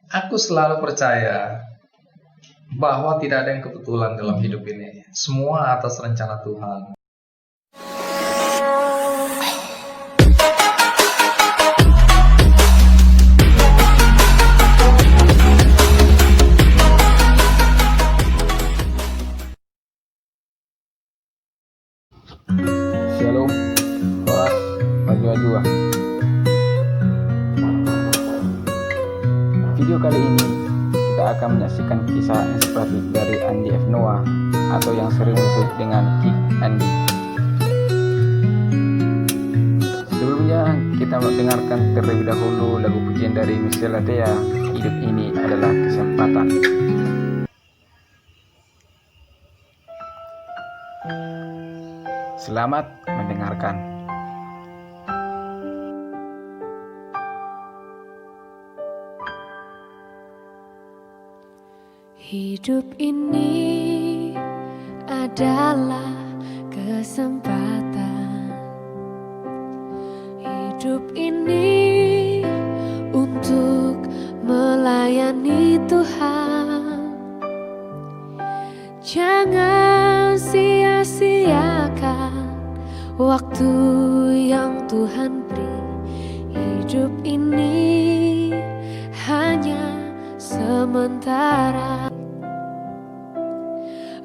Aku selalu percaya bahwa tidak ada yang kebetulan dalam hidup ini. Semua atas rencana Tuhan. Shalom, Horas, Bajua-jua. Video kali ini kita akan menyaksikan kisah inspiratif dari Andy F. Noah atau yang sering disebut dengan Kick Andy. Sebelumnya kita mendengarkan terlebih dahulu lagu pujian dari Michelle Latea, Hidup Ini Adalah Kesempatan. Selamat mendengarkan. Hidup ini adalah kesempatan. Hidup ini untuk melayani Tuhan. Jangan sia-siakan waktu yang Tuhan beri. Hidup ini hanya sementara.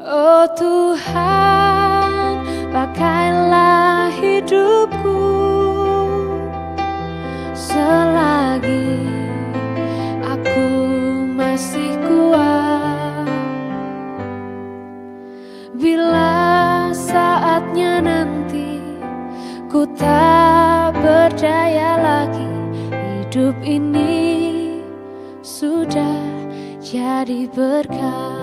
Oh Tuhan, pakailah hidupku selagi aku masih kuat. Bila saatnya nanti ku tak berdaya lagi, hidup ini sudah jadi berkah.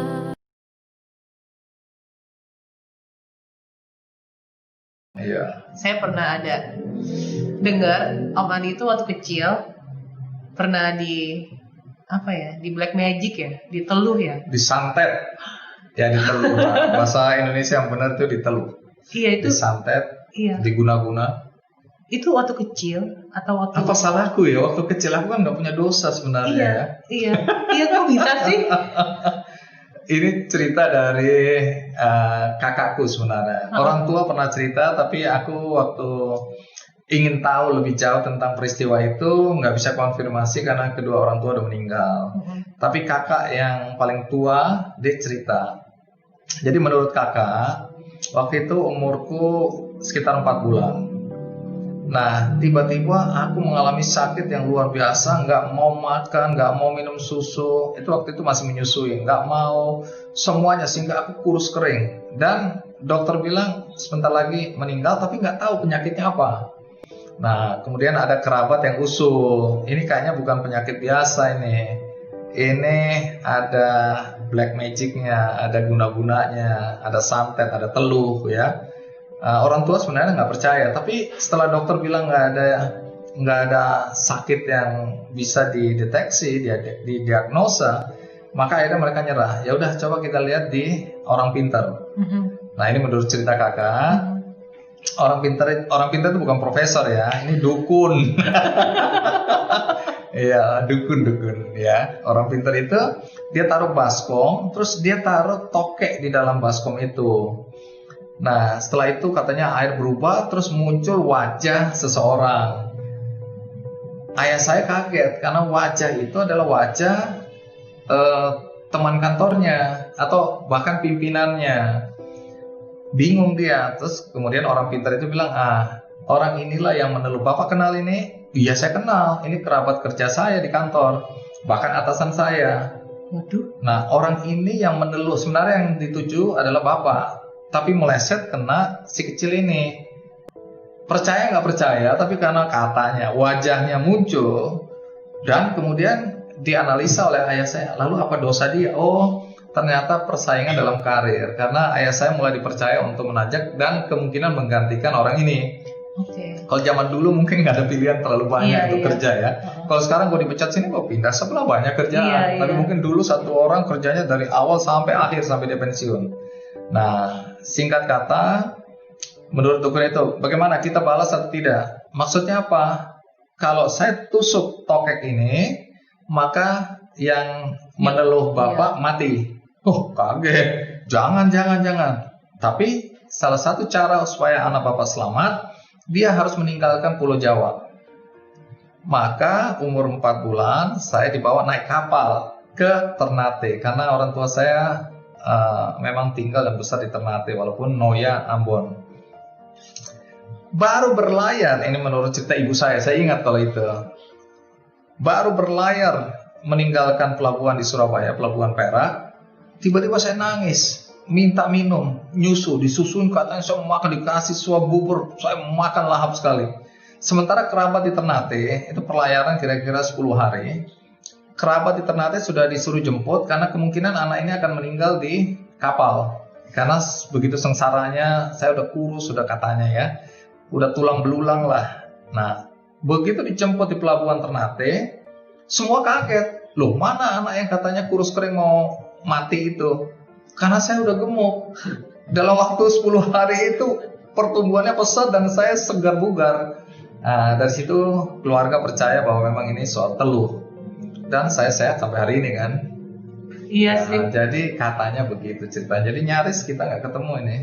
Iya. Saya pernah ada dengar Om Andi itu waktu kecil pernah di Black Magic ya, diteluh ya. Disantet. Ya diteluh. Bahasa Indonesia yang benar itu diteluh. Iya itu. Disantet. Iya. Diguna-guna. Itu waktu kecil atau waktu? Apa salahku ya? Waktu kecil aku kan nggak punya dosa sebenarnya. Iya. Kok bisa sih? Ini cerita dari kakakku sebenarnya. Orang tua pernah cerita, tapi aku waktu ingin tahu lebih jauh tentang peristiwa itu nggak bisa konfirmasi karena kedua orang tua udah meninggal. Tapi kakak yang paling tua dia cerita. Jadi menurut kakak, waktu itu umurku sekitar 4 bulan. Nah, tiba-tiba aku mengalami sakit yang luar biasa, nggak mau makan, nggak mau minum susu. Itu waktu itu masih menyusui, nggak mau semuanya sehingga aku kurus kering. Dan dokter bilang sebentar lagi meninggal, tapi nggak tahu penyakitnya apa. Nah, kemudian ada kerabat yang usul, ini kayaknya bukan penyakit biasa ini. Ini ada black magicnya, ada guna-gunanya, ada santet, ada teluh ya. Orang tua sebenarnya nggak percaya, tapi setelah dokter bilang nggak ada sakit yang bisa dideteksi, didiagnosa, maka akhirnya mereka nyerah. Ya udah, coba kita lihat di orang pintar. Nah, ini menurut cerita kakak, orang pintar itu bukan profesor ya, ini dukun. Iya, dukun ya. Orang pintar itu dia taruh baskom, terus dia taruh tokek di dalam baskom itu. Nah, setelah itu katanya air berubah, terus muncul wajah seseorang. Ayah saya kaget karena wajah itu adalah wajah teman kantornya atau bahkan pimpinannya. Bingung dia. Terus kemudian orang pintar itu bilang, orang inilah yang meneluh. Bapak kenal ini? Iya, saya kenal. Ini kerabat kerja saya di kantor, bahkan atasan saya. Waduh. Nah, orang ini yang meneluh. Sebenarnya yang dituju adalah bapak, tapi meleset kena si kecil ini. Percaya nggak percaya, tapi karena katanya wajahnya muncul dan kemudian dianalisa oleh ayah saya, lalu apa dosa dia? Oh, ternyata persaingan dalam karir, karena ayah saya mulai dipercaya untuk menajak dan kemungkinan menggantikan orang ini. Kalau zaman dulu mungkin nggak ada pilihan terlalu banyak untuk kerja ya. Kalau sekarang gue dipecat sini, gue pindah sebelah banyak kerjaan. Tapi mungkin dulu satu orang kerjanya dari awal sampai akhir sampai dia pensiun. Nah, singkat kata, menurut dukun itu, bagaimana kita balas atau tidak? Maksudnya apa? Kalau saya tusuk tokek ini, maka yang meneluh bapak mati. Oh, kaget. Jangan. Tapi salah satu cara supaya anak bapak selamat, dia harus meninggalkan Pulau Jawa. Maka umur 4 bulan saya dibawa naik kapal ke Ternate karena orang tua saya memang tinggal dan besar di Ternate walaupun Noya Ambon. Baru berlayar, ini menurut cerita ibu saya ingat kalau itu. Baru berlayar meninggalkan pelabuhan di Surabaya, pelabuhan Perak, tiba-tiba saya nangis, minta minum, nyusu, disusun, katanya saya makan, dikasih suap bubur, saya makan lahap sekali. Sementara kerabat di Ternate, itu perlayaran kira-kira 10 hari, kerabat di Ternate sudah disuruh jemput karena kemungkinan anak ini akan meninggal di kapal. Karena begitu sengsaranya, saya udah kurus, sudah katanya ya, udah tulang belulang lah. Nah, begitu dijemput di pelabuhan Ternate, semua kaget. Loh, mana anak yang katanya kurus kering mau mati itu? Karena saya udah gemuk. Dalam waktu 10 hari itu pertumbuhannya pesat dan saya segar bugar. Nah, dari situ keluarga percaya bahwa memang ini soal teluh. Dan saya sehat sampai hari ini kan. Iya sih. Jadi katanya begitu cerita. Jadi nyaris kita nggak ketemu ini.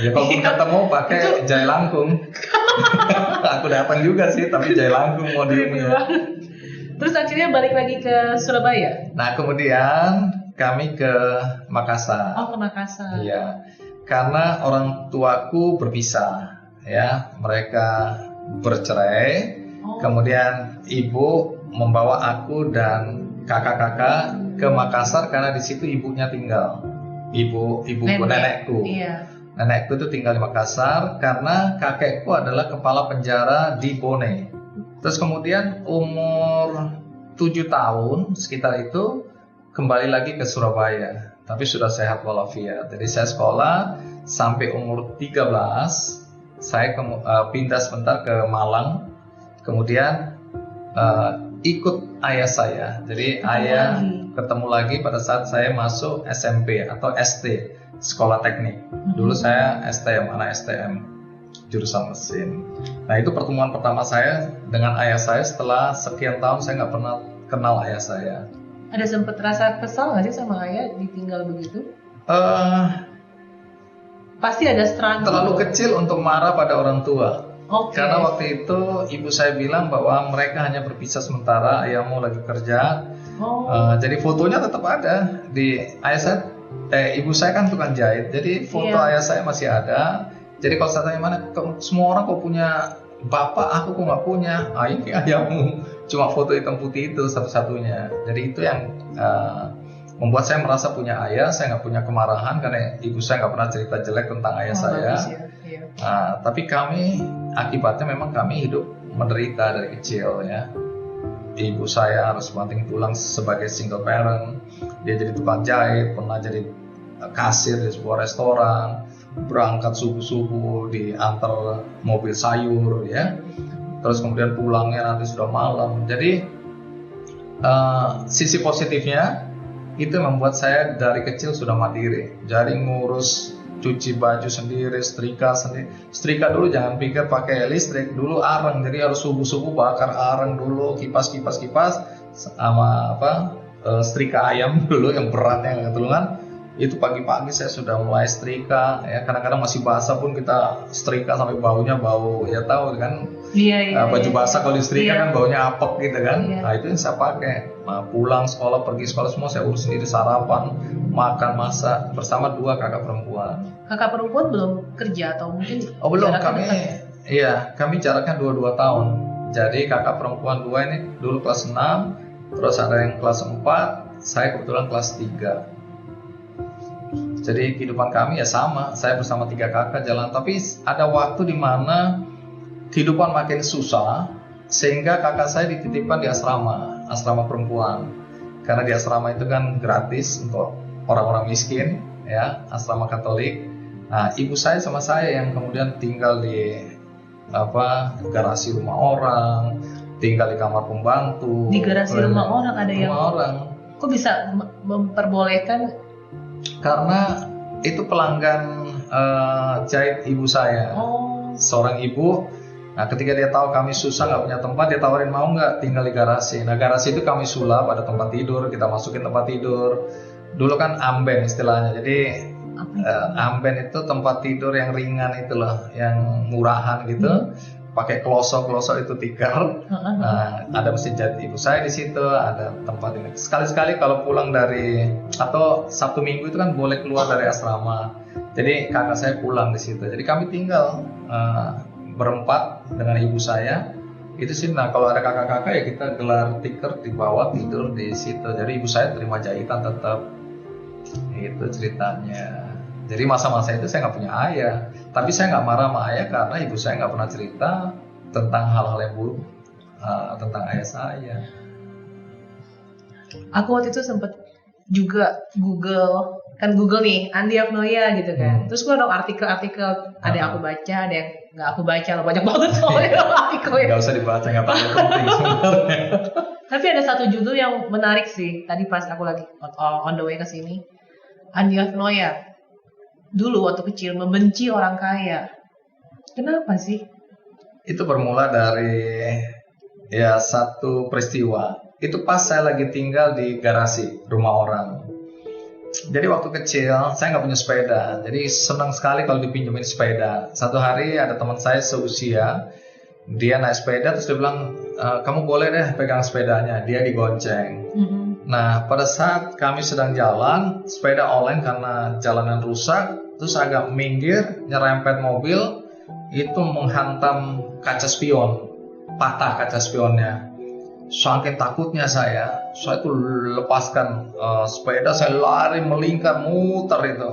Ya kalau ketemu pakai jai langkung. Aku datang juga sih, tapi jai langkung mau di ini ya. Terus akhirnya balik lagi ke Surabaya. Nah kemudian kami ke Makassar. Oh, ke Makassar. Iya. Karena orang tuaku berpisah, ya. Mereka bercerai. Kemudian ibu membawa aku dan kakak-kakak ke Makassar karena di situ ibunya tinggal. Nenekku. Iya. Nenekku itu tinggal di Makassar karena kakekku adalah kepala penjara di Bone. Terus kemudian umur 7 tahun sekitar itu kembali lagi ke Surabaya. Tapi sudah sehat walafiat. Jadi saya sekolah sampai umur 13. Saya pindah sebentar ke Malang. Kemudian ikut ayah saya. Jadi ayah ketemu lagi pada saat saya masuk SMP atau ST, sekolah teknik. Dulu saya STM, anak STM, jurusan mesin. Nah itu pertemuan pertama saya dengan ayah saya. Setelah sekian tahun saya nggak pernah kenal ayah saya. Ada sempet rasa kesal nggak sih sama ayah ditinggal begitu? Pasti ada struggle. Terlalu kecil untuk marah pada orang tua. Okay. Karena waktu itu ibu saya bilang bahwa mereka hanya berpisah sementara, ayahmu lagi kerja. Jadi fotonya tetap ada di ayah saya. Ibu saya kan tukang jahit, jadi foto ayah saya masih ada. Jadi kalau saya tanya mana, semua orang kok punya bapak, aku kok nggak punya. Ini ayahmu, cuma foto hitam putih itu satu-satunya. Jadi itu yang membuat saya merasa punya ayah. Saya nggak punya kemarahan karena ibu saya nggak pernah cerita jelek tentang ayah saya. Tapi kami akibatnya memang kami hidup menderita dari kecil ya. Ibu saya harus banting tulang sebagai single parent. Dia jadi tukang jahit, pernah jadi kasir di sebuah restoran, berangkat subuh-subuh diantar mobil sayur ya. Terus kemudian pulangnya nanti sudah malam. Jadi sisi positifnya itu membuat saya dari kecil sudah mandiri. Jadi ngurus cuci baju sendiri, setrika sendiri. Setrika dulu jangan pikir pakai listrik, dulu areng. Jadi harus subuh-subuh bakar areng dulu, kipas sama setrika ayam dulu yang beratnya yang ketulungan. Itu pagi-pagi saya sudah mulai setrika ya. Kadang-kadang masih basah pun kita setrika sampai baunya bau, ya tahu kan. Baju basah kalau disetrika kan baunya apek gitu kan. Nah itu yang saya pakai. Nah, pulang sekolah, pergi sekolah semua saya urus sendiri, sarapan, makan, masak bersama 2 kakak perempuan. Kakak perempuan belum kerja atau mungkin? Belum, kami jaraknya 22 tahun. Jadi kakak perempuan 2 ini dulu kelas 6, terus ada yang kelas 4, saya kebetulan kelas 3. Jadi kehidupan kami ya sama, saya bersama 3 kakak jalan. Tapi ada waktu di mana kehidupan makin susah, sehingga kakak saya dititipkan di asrama perempuan. Karena di asrama itu kan gratis untuk orang-orang miskin, ya, asrama Katolik. Nah, ibu saya sama saya yang kemudian tinggal di garasi rumah orang, tinggal di kamar pembantu. Di garasi rumah orang ada yang. Rumah orang. Kok bisa memperbolehkan? Karena itu pelanggan jahit ibu saya. Seorang ibu Nah ketika dia tahu kami susah nggak punya tempat, dia tawarin mau nggak tinggal di garasi. Nah garasi itu kami sulap, ada tempat tidur, kita masukin tempat tidur. Dulu kan amben istilahnya, jadi amben itu tempat tidur yang ringan itu loh, yang murahan gitu. Pakai klosok itu tikar. Nah, ada mesin jahit ibu saya di situ, ada tempat ini. Sekali-sekali kalau pulang dari atau Sabtu Minggu itu kan boleh keluar dari asrama. Jadi kakak saya pulang di situ. Jadi kami tinggal berempat dengan ibu saya itu sih. Nah kalau ada kakak-kakak ya kita gelar tikar di bawah, tidur di situ. Jadi ibu saya terima jahitan tetap. Itu ceritanya. Jadi masa-masa itu saya nggak punya ayah, tapi saya nggak marah sama ayah karena ibu saya nggak pernah cerita tentang hal-hal yang buruk tentang ayah saya. Aku waktu itu sempet juga Google nih Andi Agnoia gitu kan. Terus gue ada artikel-artikel, ada yang aku baca, ada yang nggak aku baca, banyak banget soalnya artikelnya. Nggak usah dibaca, nggak terlalu penting sebenarnya. Tapi ada satu judul yang menarik sih. Tadi pas aku lagi on the way ke sini, Andi Agnoia dulu waktu kecil membenci orang kaya. Kenapa sih? Itu bermula dari ya satu peristiwa. Itu pas saya lagi tinggal di garasi rumah orang. Jadi waktu kecil saya nggak punya sepeda, jadi senang sekali kalau dipinjemin sepeda. Satu hari ada teman saya seusia, dia naik sepeda terus dia bilang, kamu boleh deh pegang sepedanya. Dia digonceng. Nah pada saat kami sedang jalan, sepeda oleng karena jalanan rusak, terus agak minggir, nyerempet mobil, itu menghantam kaca spion, patah kaca spionnya. Saking takutnya saya itu lepaskan sepeda, saya lari melingkar, muter itu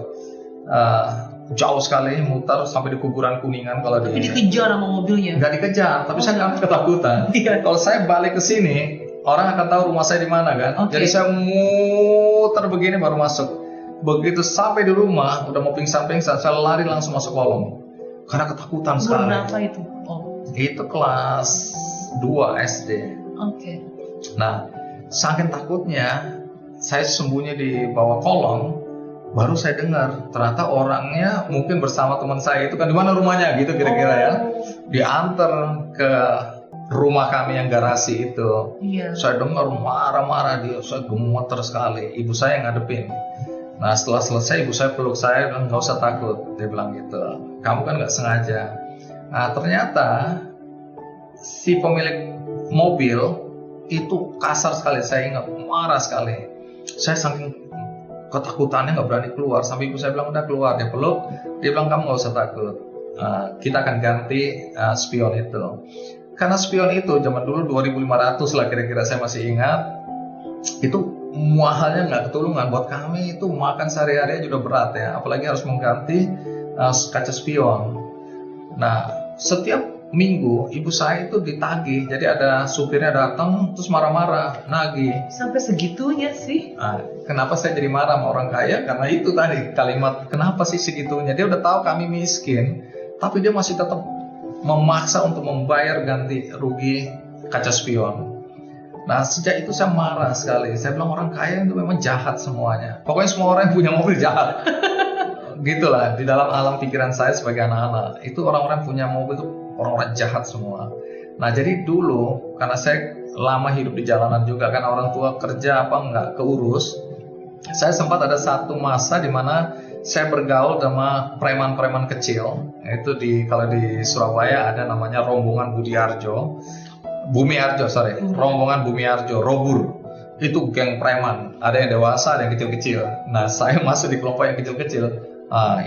jauh sekali, muter sampai di kuburan Kuningan. Kalau tapi dikejar sama mobilnya? Nggak dikejar, tapi saya kan ketakutan. Kalau saya balik ke sini, orang akan tahu rumah saya di mana kan. Jadi saya muter begini baru masuk. Begitu sampai di rumah, udah mau pingsan-pingsan, saya lari langsung masuk kolong karena ketakutan sekali. Berapa itu? Itu kelas 2 SD. Nah, saking takutnya saya sembunyi di bawah kolong. Baru saya dengar ternyata orangnya mungkin bersama teman saya itu kan, di mana rumahnya gitu kira-kira ya. Diantar ke rumah kami yang garasi itu. Saya dengar marah-marah dia, saya gemeter sekali. Ibu saya yang ngadepin. Nah setelah selesai ibu saya peluk saya, bilang nggak usah takut. Dia bilang gitu, kamu kan nggak sengaja. Nah ternyata si pemilik mobil itu kasar sekali, saya ingat, marah sekali. Saya saking ketakutannya nggak berani keluar, sampai ibu saya bilang udah keluar. Dia peluk, dia bilang kamu nggak usah takut, kita akan ganti spion itu. Karena spion itu zaman dulu 2.500 lah kira-kira, saya masih ingat. Itu mahalnya nggak ketulungan buat kami, itu makan sehari-hari juga berat ya, apalagi harus mengganti kaca spion. Nah setiap minggu ibu saya itu ditagih, jadi ada supirnya datang terus marah-marah nagih. Sampai segitunya sih? Nah, kenapa saya jadi marah sama orang kaya? Karena itu tadi kalimat, kenapa sih segitunya? Dia udah tahu kami miskin, tapi dia masih tetap memaksa untuk membayar ganti rugi kaca spion. Nah sejak itu saya marah sekali. Saya bilang orang kaya itu memang jahat semuanya. Pokoknya semua orang yang punya mobil jahat. Gitulah di dalam alam pikiran saya sebagai anak-anak. Itu orang-orang yang punya mobil itu orang-orang jahat semua. Nah jadi dulu karena saya lama hidup di jalanan juga kan, orang tua kerja apa nggak keurus. Saya sempat ada satu masa di mana saya bergaul sama preman-preman kecil. Itu kalau di Surabaya ada namanya rombongan rombongan Bumiarjo, Robur. Itu geng preman, ada yang dewasa, ada yang kecil-kecil. Nah saya masuk di kelompok yang kecil-kecil.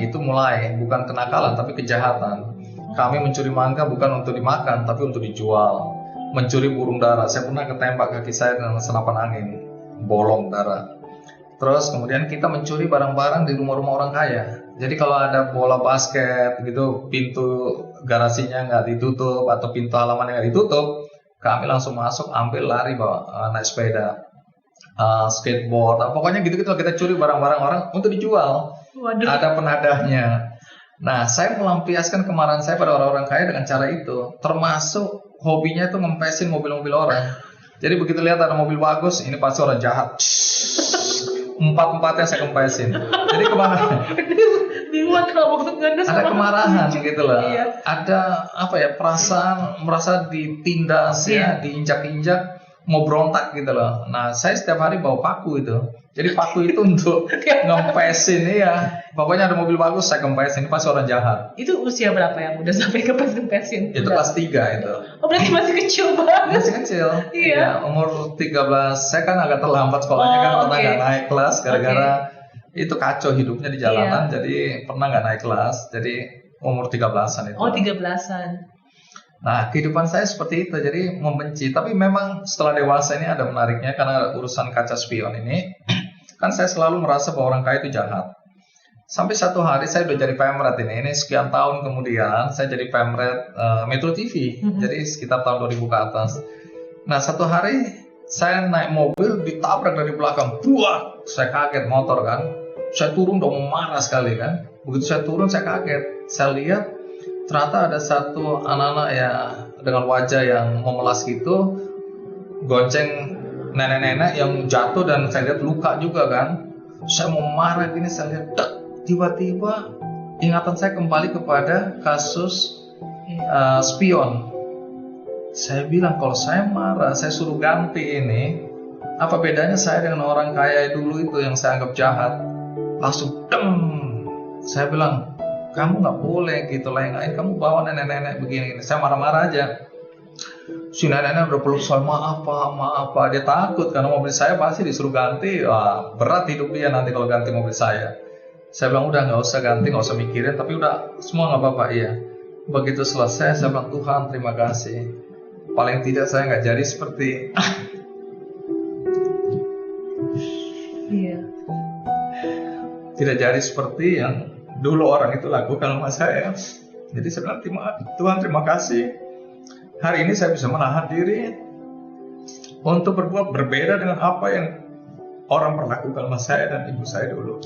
Itu mulai bukan kenakalan tapi kejahatan. Kami mencuri mangga bukan untuk dimakan tapi untuk dijual. Mencuri burung dara, saya pernah ketembak kaki saya dengan senapan angin, bolong darah. Terus kemudian kita mencuri barang-barang di rumah-rumah orang kaya. Jadi kalau ada bola basket gitu, pintu garasinya nggak ditutup atau pintu halamannya nggak ditutup, kami langsung masuk, ambil, lari, bawa naik sepeda, skateboard, pokoknya gitu-gitu kita curi barang-barang orang untuk dijual. Waduh. Ada penadahnya. Nah, saya melampiaskan kemarahan saya pada orang-orang kaya dengan cara itu, termasuk hobinya itu ngempesin mobil-mobil orang. Jadi begitu lihat ada mobil bagus, ini pasti orang jahat. 4-4-nya saya kempesin. Jadi kemana? Bingung kalau mau ngenes. Ada kemarahan gitu loh. Iya. Ada apa ya, perasaan merasa ditindas ya, diinjak-injak, mau berontak gitu loh. Nah, saya setiap hari bawa paku itu. Jadi paku itu untuk ngempesin ya. Pokoknya ada mobil bagus saya kempesin, ini pasti orang jahat. Itu usia berapa yang udah sampai kempesin? Itu kelas 3 itu. Oh, berarti masih kecil banget. Masih kecil. Iya. Ya, umur 13. Saya kan agak terlambat sekolahnya kan, pernah nggak naik kelas gara-gara itu kacau hidupnya di jalanan, jadi pernah nggak naik kelas. Jadi umur 13-an itu. Oh, 13-an. Nah, kehidupan saya seperti itu, jadi membenci. Tapi memang setelah dewasa ini ada menariknya, karena urusan kaca spion ini, kan saya selalu merasa bahwa orang kaya itu jahat. Sampai satu hari saya udah jadi pemret ini sekian tahun kemudian, saya jadi pemret Metro TV, jadi sekitar tahun 2000 ke atas. Nah, satu hari saya naik mobil, ditabrak dari belakang, buah, saya kaget motor kan. Saya turun udah marah sekali kan. Begitu saya turun saya kaget, saya lihat ternyata ada satu anak-anak ya dengan wajah yang memelas gitu, gonceng nenek-nenek yang jatuh dan saya lihat luka juga kan. Saya mau marah gini, saya lihat tiba-tiba ingatan saya kembali kepada kasus spion. Saya bilang kalau saya marah, saya suruh ganti ini, apa bedanya saya dengan orang kaya dulu itu yang saya anggap jahat? Langsung saya bilang, kamu nggak boleh gitu lain-lain, kamu bawa nenek-nenek begini. Saya marah-marah aja. Si nenek-nenek udah peluk saya, maaf pak, dia takut karena mobil saya pasti disuruh ganti. Wah, berat hidup dia nanti kalau ganti mobil saya. Saya bilang udah nggak usah ganti, nggak usah mikirin, tapi udah semua nggak apa-apa. Iya. Begitu selesai saya bilang, Tuhan terima kasih, paling tidak saya nggak jadi seperti tidak jadi seperti yang dulu orang itu lakukan sama saya. Jadi saya bilang, Tuhan terima kasih, hari ini saya bisa menahan diri untuk berbuat berbeda dengan apa yang orang perlakukan sama saya dan ibu saya dulu.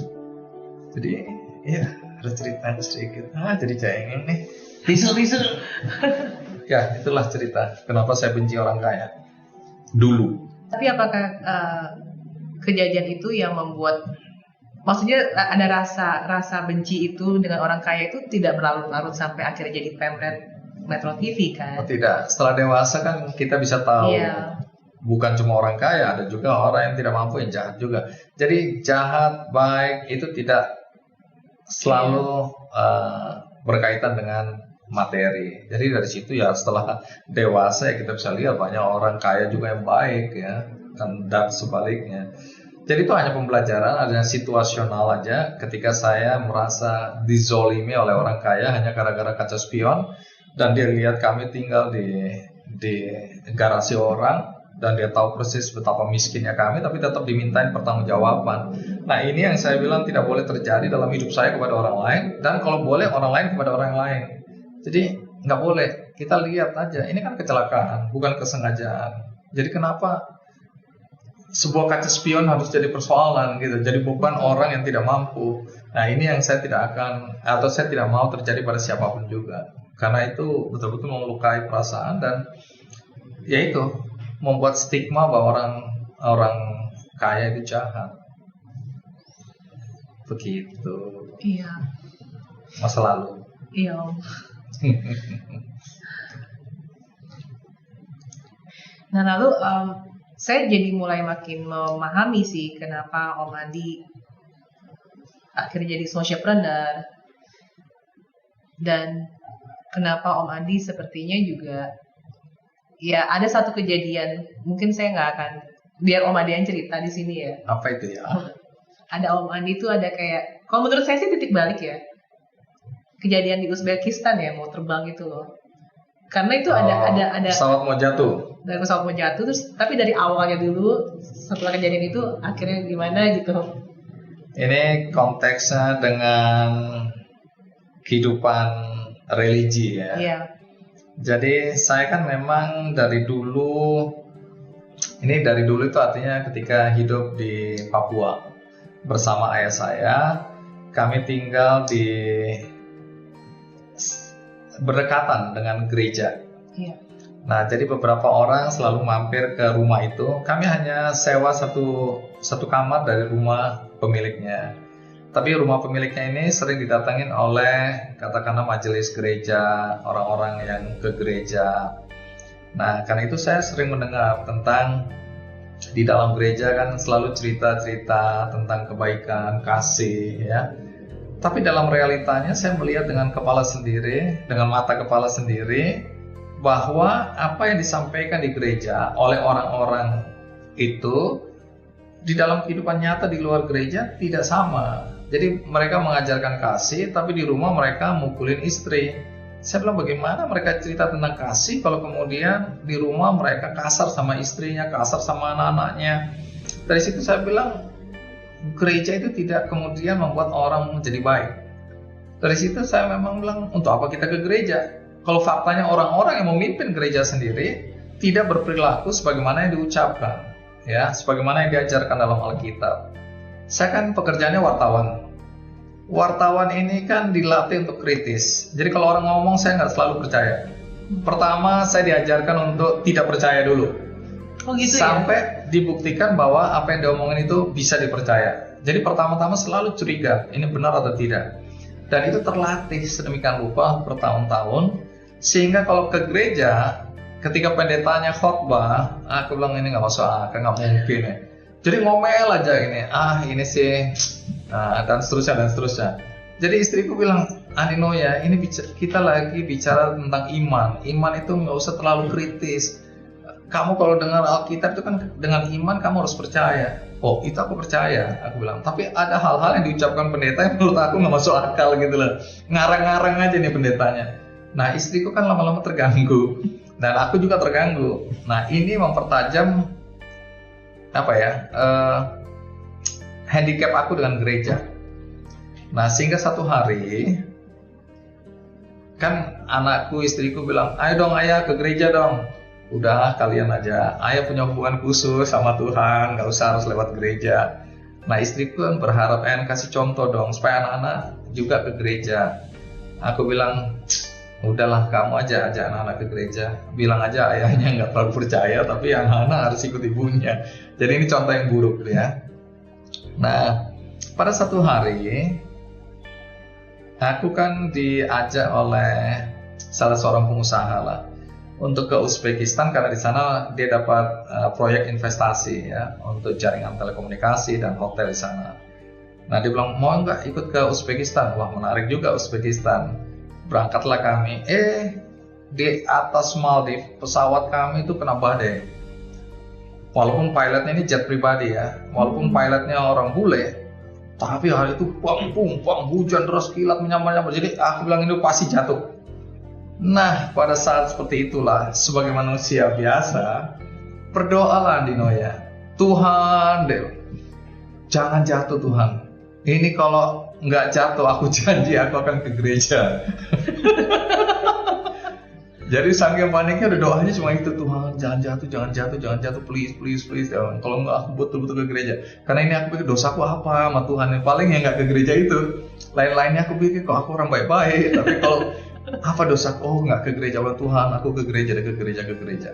Jadi ya ada cerita sedikit. Jadi cengeng nih. Tisu. Ya itulah cerita kenapa saya benci orang kaya dulu. Tapi apakah kejadian itu yang membuat, maksudnya ada rasa benci itu dengan orang kaya itu tidak berlarut-larut sampai akhirnya jadi pemret Metro TV kan? Oh, tidak. Setelah dewasa kan kita bisa tahu. Iya. Bukan cuma orang kaya, ada juga orang yang tidak mampu yang jahat juga. Jadi jahat, baik itu tidak selalu berkaitan dengan materi. Jadi dari situ ya setelah dewasa ya kita bisa lihat banyak orang kaya juga yang baik ya, dan sebaliknya. Jadi itu hanya pembelajaran, ada situasional aja ketika saya merasa dizolimi oleh orang kaya hanya gara-gara kaca spion dan dia lihat kami tinggal di garasi orang dan dia tahu persis betapa miskinnya kami tapi tetap dimintain pertanggungjawaban. Nah ini yang saya bilang tidak boleh terjadi dalam hidup saya kepada orang lain, dan kalau boleh orang lain kepada orang lain. Jadi nggak boleh, kita lihat aja ini kan kecelakaan bukan kesengajaan. Jadi kenapa sebuah kaca spion harus jadi persoalan gitu, jadi beban orang yang tidak mampu. Nah ini yang saya tidak akan, atau saya tidak mau terjadi pada siapapun juga, karena itu betul-betul melukai perasaan dan yaitu membuat stigma bahwa orang kaya itu jahat. Begitu. Iya. Masa lalu. Iya. Nah lalu saya jadi mulai makin memahami sih kenapa Om Andi akhirnya jadi socialpreneur, dan kenapa Om Andi sepertinya juga ya ada satu kejadian, mungkin saya nggak akan, biar Om Andi yang cerita di sini ya. Apa itu ya? Ada Om Andi tuh ada kayak, kalau menurut saya sih titik balik ya, kejadian di Uzbekistan ya, mau terbang itu loh. Karena itu ada pesawat mau jatuh. Dari pesawat mau jatuh terus, tapi dari awalnya dulu setelah kejadian itu akhirnya gimana gitu. Ini konteksnya dengan kehidupan religi ya. Iya. Jadi saya kan memang dari dulu itu artinya ketika hidup di Papua bersama ayah saya, kami tinggal di berdekatan dengan gereja. Iya. Nah, jadi beberapa orang selalu mampir ke rumah itu. Kami hanya sewa satu kamar dari rumah pemiliknya. Tapi rumah pemiliknya ini sering didatangin oleh katakanlah majelis gereja, orang-orang yang ke gereja. Nah, karena itu saya sering mendengar tentang di dalam gereja kan selalu cerita-cerita tentang kebaikan, kasih ya. Tapi dalam realitanya saya melihat dengan kepala sendiri, dengan mata kepala sendiri, bahwa apa yang disampaikan di gereja oleh orang-orang itu di dalam kehidupan nyata di luar gereja tidak sama. Jadi mereka mengajarkan kasih, tapi di rumah mereka mukulin istri. Saya bilang bagaimana mereka cerita tentang kasih kalau kemudian di rumah mereka kasar sama istrinya, kasar sama anak-anaknya. Dari situ saya bilang gereja itu tidak kemudian membuat orang menjadi baik. Dari situ saya memang bilang untuk apa kita ke gereja? Kalau faktanya orang-orang yang memimpin gereja sendiri tidak berperilaku sebagaimana yang diucapkan, ya, sebagaimana yang diajarkan dalam Alkitab. Saya kan pekerjaannya wartawan. Wartawan ini kan dilatih untuk kritis. Jadi kalau orang ngomong saya nggak selalu percaya. Pertama saya diajarkan untuk tidak percaya dulu. Oh gitu sampai ya? Dibuktikan bahwa apa yang diomongin itu bisa dipercaya. Jadi pertama-tama selalu curiga, ini benar atau tidak. Dan itu terlatih sedemikian rupa bertahun-tahun, sehingga kalau ke gereja, ketika pendetanya khotbah, aku bilang ini nggak masuk akal, nggak mungkin ya. Jadi ngomel aja ini sih, dan seterusnya. Jadi istriku bilang, Anino ya, ini kita lagi bicara tentang iman. Iman itu nggak usah terlalu kritis. Kamu kalau dengar Alkitab itu kan dengan iman kamu harus percaya. Oh itu aku percaya, aku bilang. Tapi ada hal-hal yang diucapkan pendeta yang menurut aku nggak masuk akal gitu loh. Ngarang-ngarang aja nih pendetanya. Nah istriku kan lama-lama terganggu. Dan aku juga terganggu. Nah ini mempertajam handicap aku dengan gereja. Nah sehingga satu hari kan anakku, istriku bilang, ayo dong ayah ke gereja dong. Udah kalian aja, ayah punya hubungan khusus sama Tuhan, gak usah harus lewat gereja. Nah istriku kan berharap kasih contoh dong supaya anak-anak juga ke gereja. Aku bilang, udahlah kamu aja ajak anak-anak ke gereja. Bilang aja ayahnya gak terlalu percaya, tapi anak-anak harus ikut ibunya. Jadi ini contoh yang buruk ya. Nah pada satu hari aku kan diajak oleh salah seorang pengusaha lah untuk ke Uzbekistan, karena di sana dia dapat proyek investasi ya untuk jaringan telekomunikasi dan hotel di sana. Nah dia bilang mau nggak ikut ke Uzbekistan? Wah menarik juga Uzbekistan. Berangkatlah kami. Di atas Maldives pesawat kami itu kena badai. Walaupun pilotnya ini jet pribadi ya, walaupun pilotnya orang bule, tapi hari itu bang hujan deras, kilat menyambar-nyambar. Jadi aku bilang ini pasti jatuh. Nah pada saat seperti itulah sebagai manusia biasa berdoalah Dino ya, Tuhan jangan jatuh Tuhan. Ini kalau nggak jatuh aku janji aku akan ke gereja. Jadi saking paniknya udah doanya cuma itu, Tuhan jangan jatuh please. Kalau nggak aku betul-betul ke gereja. Karena ini aku pikir dosaku apa sama Tuhan, yang paling yang nggak ke gereja itu. Lain-lainnya aku pikir kok aku orang baik-baik, tapi kalau apa dosaku? Oh nggak ke gereja sama Tuhan, aku ke gereja.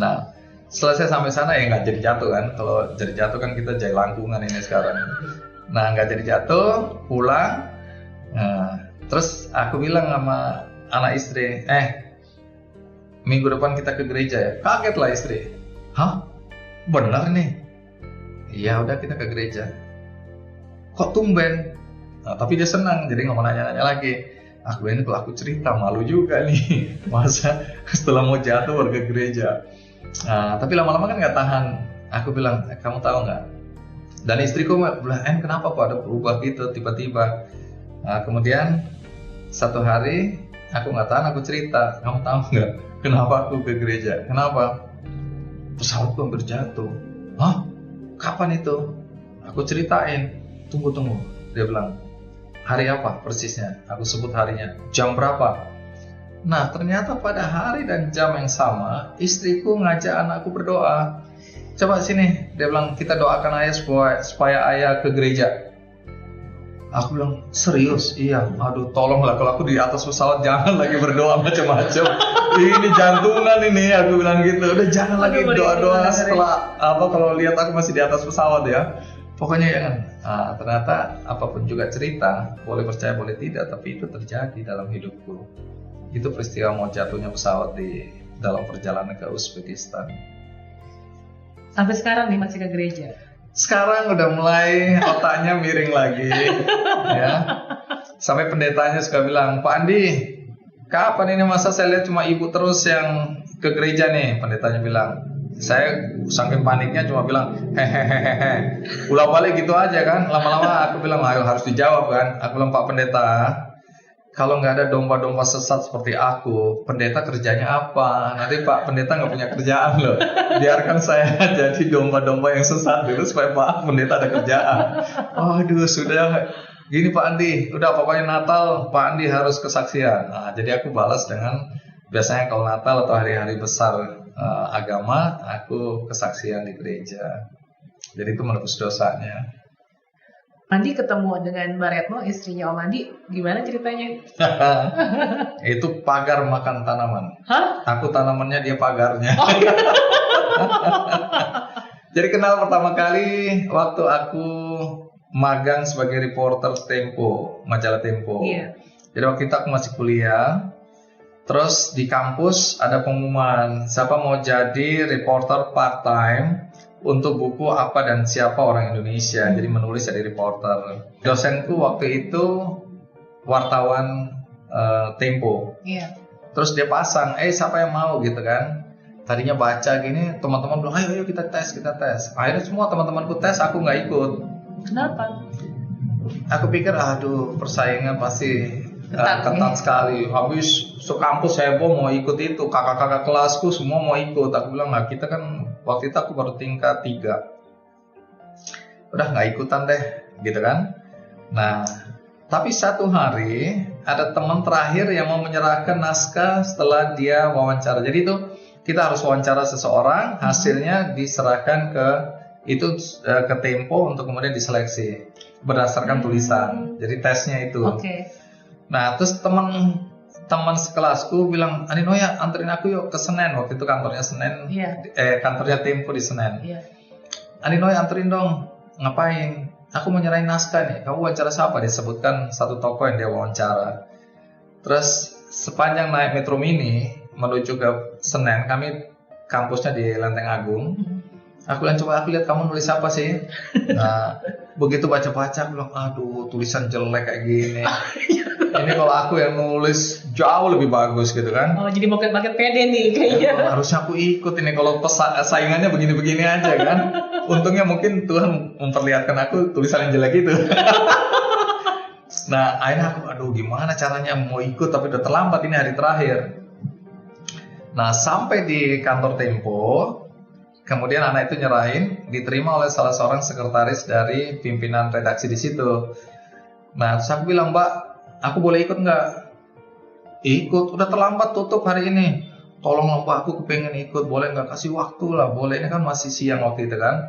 Nah setelah saya sampai sana ya nggak jadi jatuh kan. Kalau jadi jatuh kan kita jahit langkungan ini sekarang. Nah nggak jadi jatuh, pulang. Nah, terus aku bilang sama anak istri, minggu depan kita ke gereja ya. Kaget lah istri. Hah? Benar nih? Iya udah kita ke gereja. Kok tumben? Nah, tapi dia senang, jadi nggak mau nanya-nanya lagi. Aku ini kalau aku cerita malu juga nih. Masa setelah mau jatuh baru ke gereja. Nah, tapi lama-lama kan nggak tahan. Aku bilang, kamu tahu nggak? Dan istriku bilang, kenapa kok ada berubah gitu tiba-tiba? Nah, kemudian satu hari aku nggak tahan, aku cerita. Kamu tahu nggak kenapa aku ke gereja? Kenapa? Pesawatku hampir jatuh. Hah? Kapan itu? Aku ceritain. Tunggu. Dia bilang, hari apa persisnya? Aku sebut harinya. Jam berapa? Nah ternyata pada hari dan jam yang sama istriku ngajak anakku berdoa. Coba sini. Dia bilang, kita doakan ayah supaya ayah ke gereja. Aku bilang, serius? Iya. Aduh, tolonglah kalau aku di atas pesawat jangan lagi berdoa macam-macam. Ini jantungan ini, aku bilang gitu. Udah jangan lagi doa-doa setelah kalau lihat aku masih di atas pesawat ya. Pokoknya jangan. Nah, ternyata apapun juga cerita, boleh percaya boleh tidak, tapi itu terjadi dalam hidupku. Itu peristiwa mau jatuhnya pesawat di dalam perjalanan ke Uzbekistan. Sampai sekarang nih masih ke gereja? Sekarang udah mulai otaknya miring lagi, ya. Sampai pendetanya suka bilang, Pak Andi, kapan ini masa saya lihat cuma ibu terus yang ke gereja nih? Pendetanya bilang, saya saking paniknya cuma bilang, hehehehe, ulang balik gitu aja kan. Lama-lama aku bilang, ayo harus dijawab kan. Aku bilang, Pak Pendeta, kalau nggak ada domba-domba sesat seperti aku, pendeta kerjanya apa? Nanti Pak Pendeta nggak punya kerjaan loh. Biarkan saya jadi domba-domba yang sesat dulu supaya Pak Pendeta ada kerjaan. Aduh, sudah gini Pak Andi, udah pokoknya Natal Pak Andi harus kesaksian. Nah, jadi aku balas dengan biasanya kalau Natal atau hari-hari besar agama, aku kesaksian di gereja. Jadi itu menebus dosanya. Andi ketemu dengan Mbak Retno, istrinya Om Andi, gimana ceritanya? Itu pagar makan tanaman. Hah? Aku tanamannya, dia pagarnya. Jadi kenal pertama kali waktu aku magang sebagai reporter Tempo, majalah Tempo. Iya. Jadi waktu itu aku masih kuliah. Terus di kampus ada pengumuman, siapa mau jadi reporter part time untuk buku apa dan siapa orang Indonesia. Jadi menulis jadi reporter. Dosenku waktu itu wartawan Tempo. Iya. Terus dia pasang, siapa yang mau gitu kan. Tadinya baca gini, teman-teman bilang, ayo kita tes. Akhirnya semua teman-temanku tes, aku nggak ikut. Kenapa? Aku pikir, aduh persaingan pasti ketat sekali. Habis sekampus heboh mau ikut itu, kakak-kakak kelasku semua mau ikut. Aku bilang, nah kita kan waktu itu aku baru tingkat 3. Udah nggak ikutan deh, gitu kan. Nah, tapi satu hari ada teman terakhir yang mau menyerahkan naskah setelah dia wawancara. Jadi itu kita harus wawancara seseorang, hasilnya diserahkan ke Tempo untuk kemudian diseleksi berdasarkan tulisan. Jadi tesnya itu. Oke. Nah, terus teman sekelasku bilang, Aninoya anterin aku yuk ke Senen. Waktu itu kantornya Senen, kantornya Tempo di Senen. Aninoya anterin dong. Ngapain? Aku mau nyerahin naskah nih. Kamu wawancara siapa? Disebutkan satu tokoh yang dia wawancara. Terus sepanjang naik Metro Mini menuju ke Senen, kami kampusnya di Lenteng Agung. Aku bilang, coba aku lihat kamu nulis apa sih? Nah, begitu baca-baca, aku bilang, aduh tulisan jelek kayak gini. Ini kalau aku yang nulis jauh lebih bagus gitu kan. Oh, jadi makin pede nih kayaknya. Harusnya aku ikut ini kalau saingannya begini-begini aja kan. Untungnya mungkin Tuhan memperlihatkan aku tulisan yang jelek itu. Nah, akhirnya aku, aduh gimana caranya mau ikut tapi udah terlambat, ini hari terakhir. Nah, sampai di kantor Tempo, kemudian anak itu nyerahin, diterima oleh salah seorang sekretaris dari pimpinan redaksi di situ. Nah, terus aku bilang, Mbak, aku boleh ikut nggak? Ikut, udah terlambat tutup hari ini. Tolong Mbak, aku kepengen ikut, boleh nggak? Kasih waktu lah, boleh. Ini kan masih siang waktu itu kan.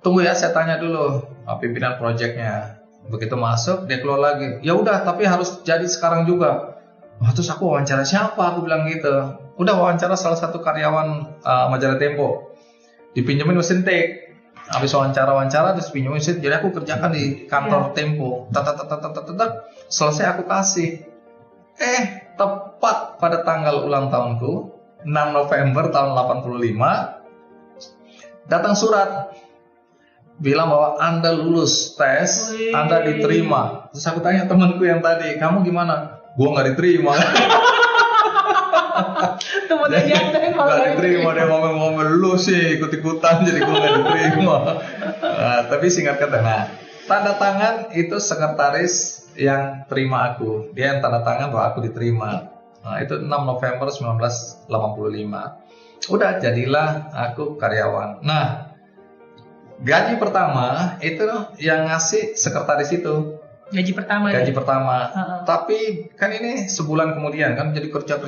Tunggu ya, saya tanya dulu pimpinan proyeknya. Begitu masuk, dia keluar lagi. Ya udah, tapi harus jadi sekarang juga. Wah, terus aku wawancara siapa? Aku bilang gitu. Udah wawancara salah satu karyawan majalah Tempo. Dipinjemin mesin take. Habis wawancara terus pinjemin mesin. Jadi aku kerjakan di kantor Tempo. Selesai aku kasih. Tepat pada tanggal ulang tahunku, 6 November tahun 85, datang surat bilang bahwa Anda lulus tes, Anda diterima. Terus aku tanya temanku yang tadi, kamu gimana? Gua nggak diterima. Nggak diterima, dia ngomel-ngomel, lu sih ikut-ikutan jadi gua nggak diterima. Nah, tapi singkat kata, tanda tangan itu sekretaris yang terima aku, dia yang tanda tangan bahwa aku diterima. Nah, itu 6 November 1985. Udah jadilah aku karyawan. Nah, gaji pertama itu yang ngasih sekretaris itu. Gaji pertama. Tapi kan ini sebulan kemudian kan, jadi kerja.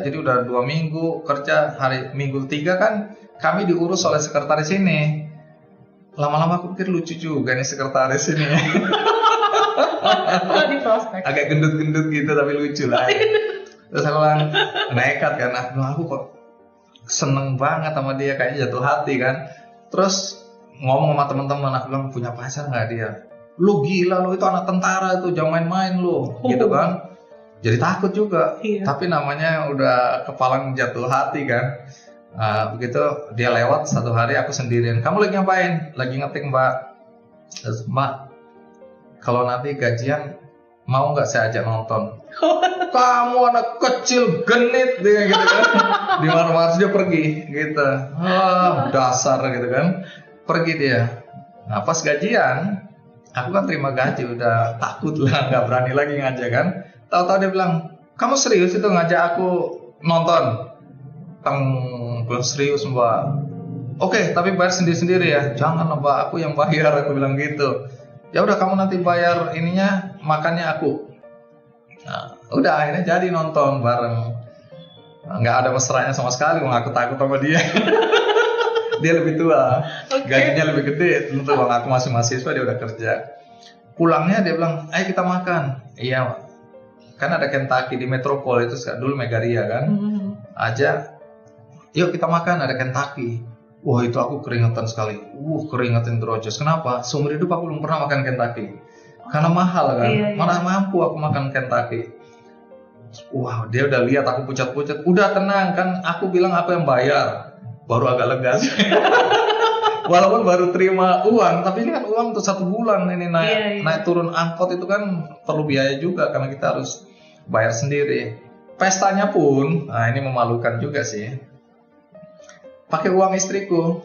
Jadi udah 2 minggu kerja, minggu 3 kan kami diurus oleh sekretaris ini. Lama-lama aku pikir lucu juga nih sekretaris ini. Di prospek. Agak gendut-gendut gitu tapi lucu lah. Terus aku bilang nekat kan, aku kok seneng banget sama dia, kayaknya jatuh hati kan. Terus ngomong sama teman-teman, aku bilang punya pacar nggak dia? Lu gila lu, itu anak tentara itu, jangan main-main lu, gitu kan. Jadi takut juga, tapi namanya udah kepalang jatuh hati kan. Begitu dia lewat satu hari aku sendirian, kamu lagi ngapain? Lagi ngetik mbak. Terus, mbak, kalau nanti gajian mau nggak saya ajak nonton? Kamu anak kecil genit dia gitu kan. Di mana-mana dia pergi gitu. Dasar gitu kan. Pergi dia. Nah pas gajian, aku kan terima gaji udah takut lah, nggak berani lagi ngajak kan. Tahu-tahu dia bilang, kamu serius itu ngajak aku nonton? Belum serius mbak. Oke, tapi bayar sendiri-sendiri ya. Jangan mbak, aku yang bayar, aku bilang gitu. Ya udah kamu nanti bayar ininya, makannya aku. Nah, udah akhirnya jadi nonton bareng. Nggak ada mesranya sama sekali, aku takut sama dia. Dia lebih tua, gajinya lebih gede. Tentu bang, aku masih mahasiswa, dia udah kerja. Pulangnya dia bilang, ayo kita makan. Iya, kan ada Kentucky di Metropol itu dulu Megaria kan. Aja, yuk kita makan, ada Kentucky. Wah itu aku keringetan sekali. Keringetan terojos. Kenapa? Seumur hidup aku belum pernah makan Kentucky. Karena mahal kan. Mana mampu aku makan Kentucky. Wah dia udah lihat aku pucat-pucat. Udah tenang kan. Aku bilang aku yang bayar. Baru agak lega. Walaupun baru terima uang. Tapi ini kan uang untuk 1 bulan. Ini naik turun angkot itu kan perlu biaya juga. Karena kita harus bayar sendiri. Pestanya pun. Nah ini memalukan juga sih. Pakai uang istriku,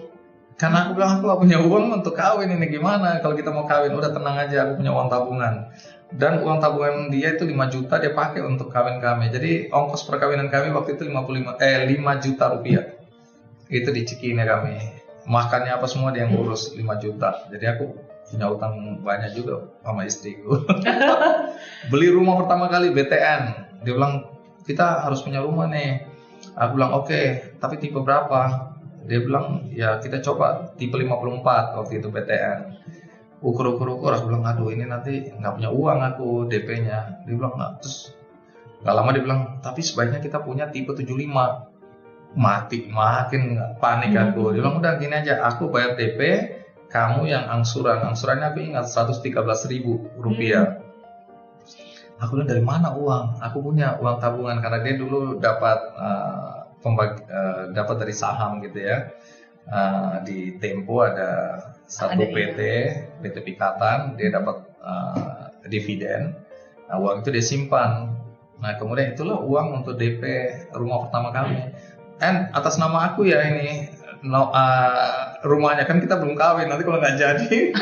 karena aku bilang aku gak punya uang untuk kawin, ini gimana kalau kita mau kawin? Udah tenang aja, aku punya uang tabungan. Dan uang tabungan dia itu 5 juta dia pakai untuk kawin kami. Jadi ongkos perkawinan kami waktu itu 5 juta rupiah. Itu di Cikini kami. Makannya apa semua dia yang ngurus 5 juta. Jadi aku punya utang banyak juga sama istriku. Beli rumah pertama kali BTN. Dia bilang kita harus punya rumah nih. Aku bilang oke, tapi tipe berapa? Dia bilang ya kita coba tipe 54 waktu itu BTN. Ukur, aku bilang aduh ini nanti nggak punya uang aku DP-nya. Dia bilang nggak, terus nggak lama dia bilang tapi sebaiknya kita punya tipe 75. Makin panik aku. Dia bilang udah gini aja, aku bayar DP, kamu yang angsurannya aku ingat 113.000 rupiah. Aku bilang dari mana uang? Aku punya uang tabungan karena dia dulu dapat dapat dari saham gitu ya. Di Tempo ada satu PT Pikatan, dia dapat dividen. Nah, uang itu dia simpan. Nah, kemudian itulah uang untuk DP rumah pertama kami. Atas nama aku ya ini. Rumahnya kan kita belum kawin, nanti kalau nggak jadi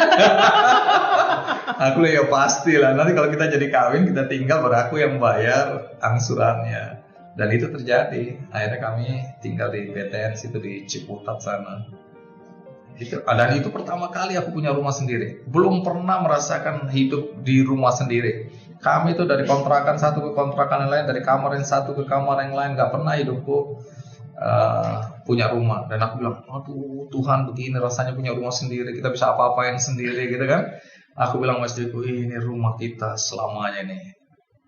aku ya pasti lah nanti kalau kita jadi kawin kita tinggal baru aku yang bayar angsurannya. Dan itu terjadi, akhirnya kami tinggal di BTN situ di Ciputat sana. Dan itu pertama kali aku punya rumah sendiri, belum pernah merasakan hidup di rumah sendiri. Kami itu dari kontrakan satu ke kontrakan yang lain, dari kamar yang satu ke kamar yang lain, nggak pernah hidupku punya rumah. Dan aku bilang, aduh Tuhan begini rasanya punya rumah sendiri, kita bisa apa-apain sendiri gitu kan. Aku bilang sama istriku, ini rumah kita selamanya nih.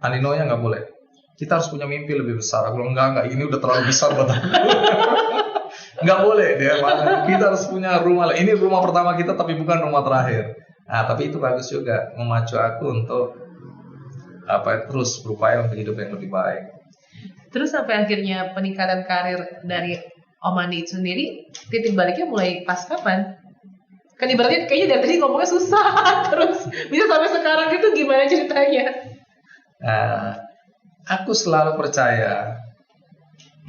Andinonya nggak boleh, kita harus punya mimpi lebih besar. Aku bilang enggak, ini udah terlalu besar buat aku. Nggak boleh dia, kita harus punya rumah. Ini rumah pertama kita tapi bukan rumah terakhir. Nah tapi itu bagus juga, memacu aku untuk terus berupaya untuk hidup yang lebih baik. Terus sampai akhirnya peningkatan karir dari Om Andi itu sendiri, titik baliknya mulai pas kapan? Kan ibaratnya kayaknya dari tadi ngomongnya susah, terus bisa sampai sekarang itu gimana ceritanya? Aku selalu percaya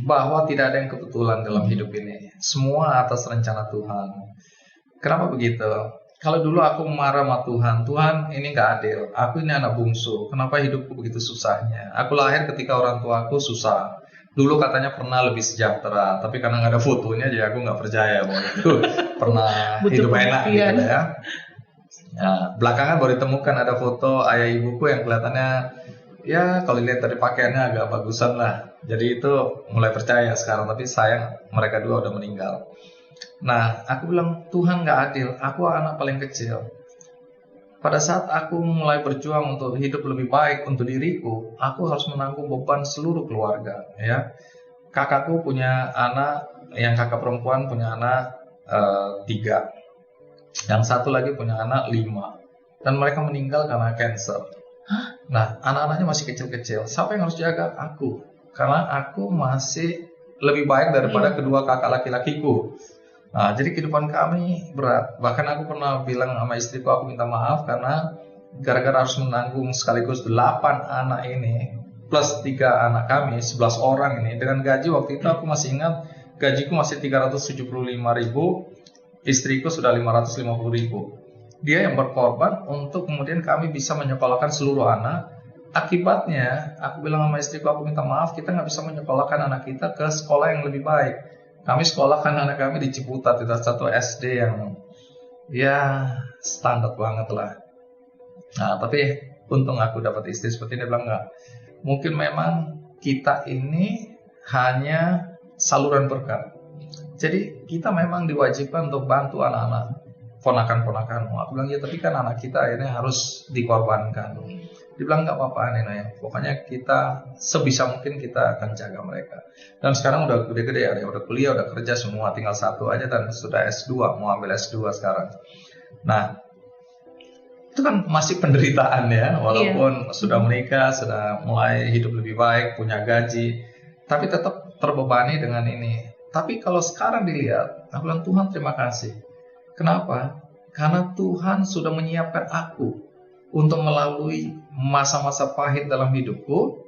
bahwa tidak ada yang kebetulan dalam hidup ini. Semua atas rencana Tuhan. Kenapa begitu? Kalau dulu aku marah sama Tuhan ini gak adil. Aku ini anak bungsu. Kenapa hidupku begitu susahnya? Aku lahir ketika orang tuaku susah. Dulu katanya pernah lebih sejahtera, tapi karena gak ada fotonya, jadi aku gak percaya bahwa itu pernah hidup enak gitu ya. Nah, belakangan baru ditemukan ada foto ayah ibuku yang kelihatannya ya kalau lihat dari pakaiannya agak bagusan lah. Jadi itu mulai percaya sekarang, tapi sayang mereka dua udah meninggal. Nah aku bilang Tuhan gak adil, aku anak paling kecil. pada saat aku mulai berjuang untuk hidup lebih baik untuk diriku, aku harus menanggung beban seluruh keluarga. Ya, kakakku punya anak, yang kakak perempuan punya anak 3, yang satu lagi punya anak 5, dan mereka meninggal karena cancer. Nah, anak-anaknya masih kecil-kecil. Siapa yang harus jaga? Aku. Karena aku masih lebih baik daripada kedua kakak laki-lakiku. Nah, jadi kehidupan kami berat. Bahkan aku pernah bilang sama istriku, aku minta maaf karena gara-gara harus menanggung sekaligus 8 anak ini plus 3 anak kami, 11 orang ini, dengan gaji waktu itu aku masih ingat, gajiku masih 375.000, istriku sudah 550.000. Dia yang berkorban untuk kemudian kami bisa menyekolahkan seluruh anak. Akibatnya, aku bilang sama istriku, aku minta maaf, kita nggak bisa menyekolahkan anak kita ke sekolah yang lebih baik. Kami sekolahkan anak kami di Ciputat, di satu SD yang ya standar banget lah. Nah, tapi untung aku dapat istri seperti ini. Dia bilang, nggak, mungkin memang kita ini hanya saluran berkat. Jadi kita memang diwajibkan untuk bantu anak-anak, ponakan-ponakanmu. Aku bilang, ya tapi kan anak kita akhirnya harus dikorbankan. Dibilang, nggak apa-apa Nino ya, pokoknya kita sebisa mungkin kita akan jaga mereka. Dan sekarang udah gede-gede ya, udah kuliah, udah kerja semua, tinggal satu aja dan sudah S2, mau ambil S2 sekarang. Nah, itu kan masih penderitaan ya, walaupun sudah menikah, sudah mulai hidup lebih baik, punya gaji, tapi tetap terbebani dengan ini. Tapi kalau sekarang dilihat, aku bilang, Tuhan terima kasih. Kenapa? Karena Tuhan sudah menyiapkan aku untuk melalui masa-masa pahit dalam hidupku,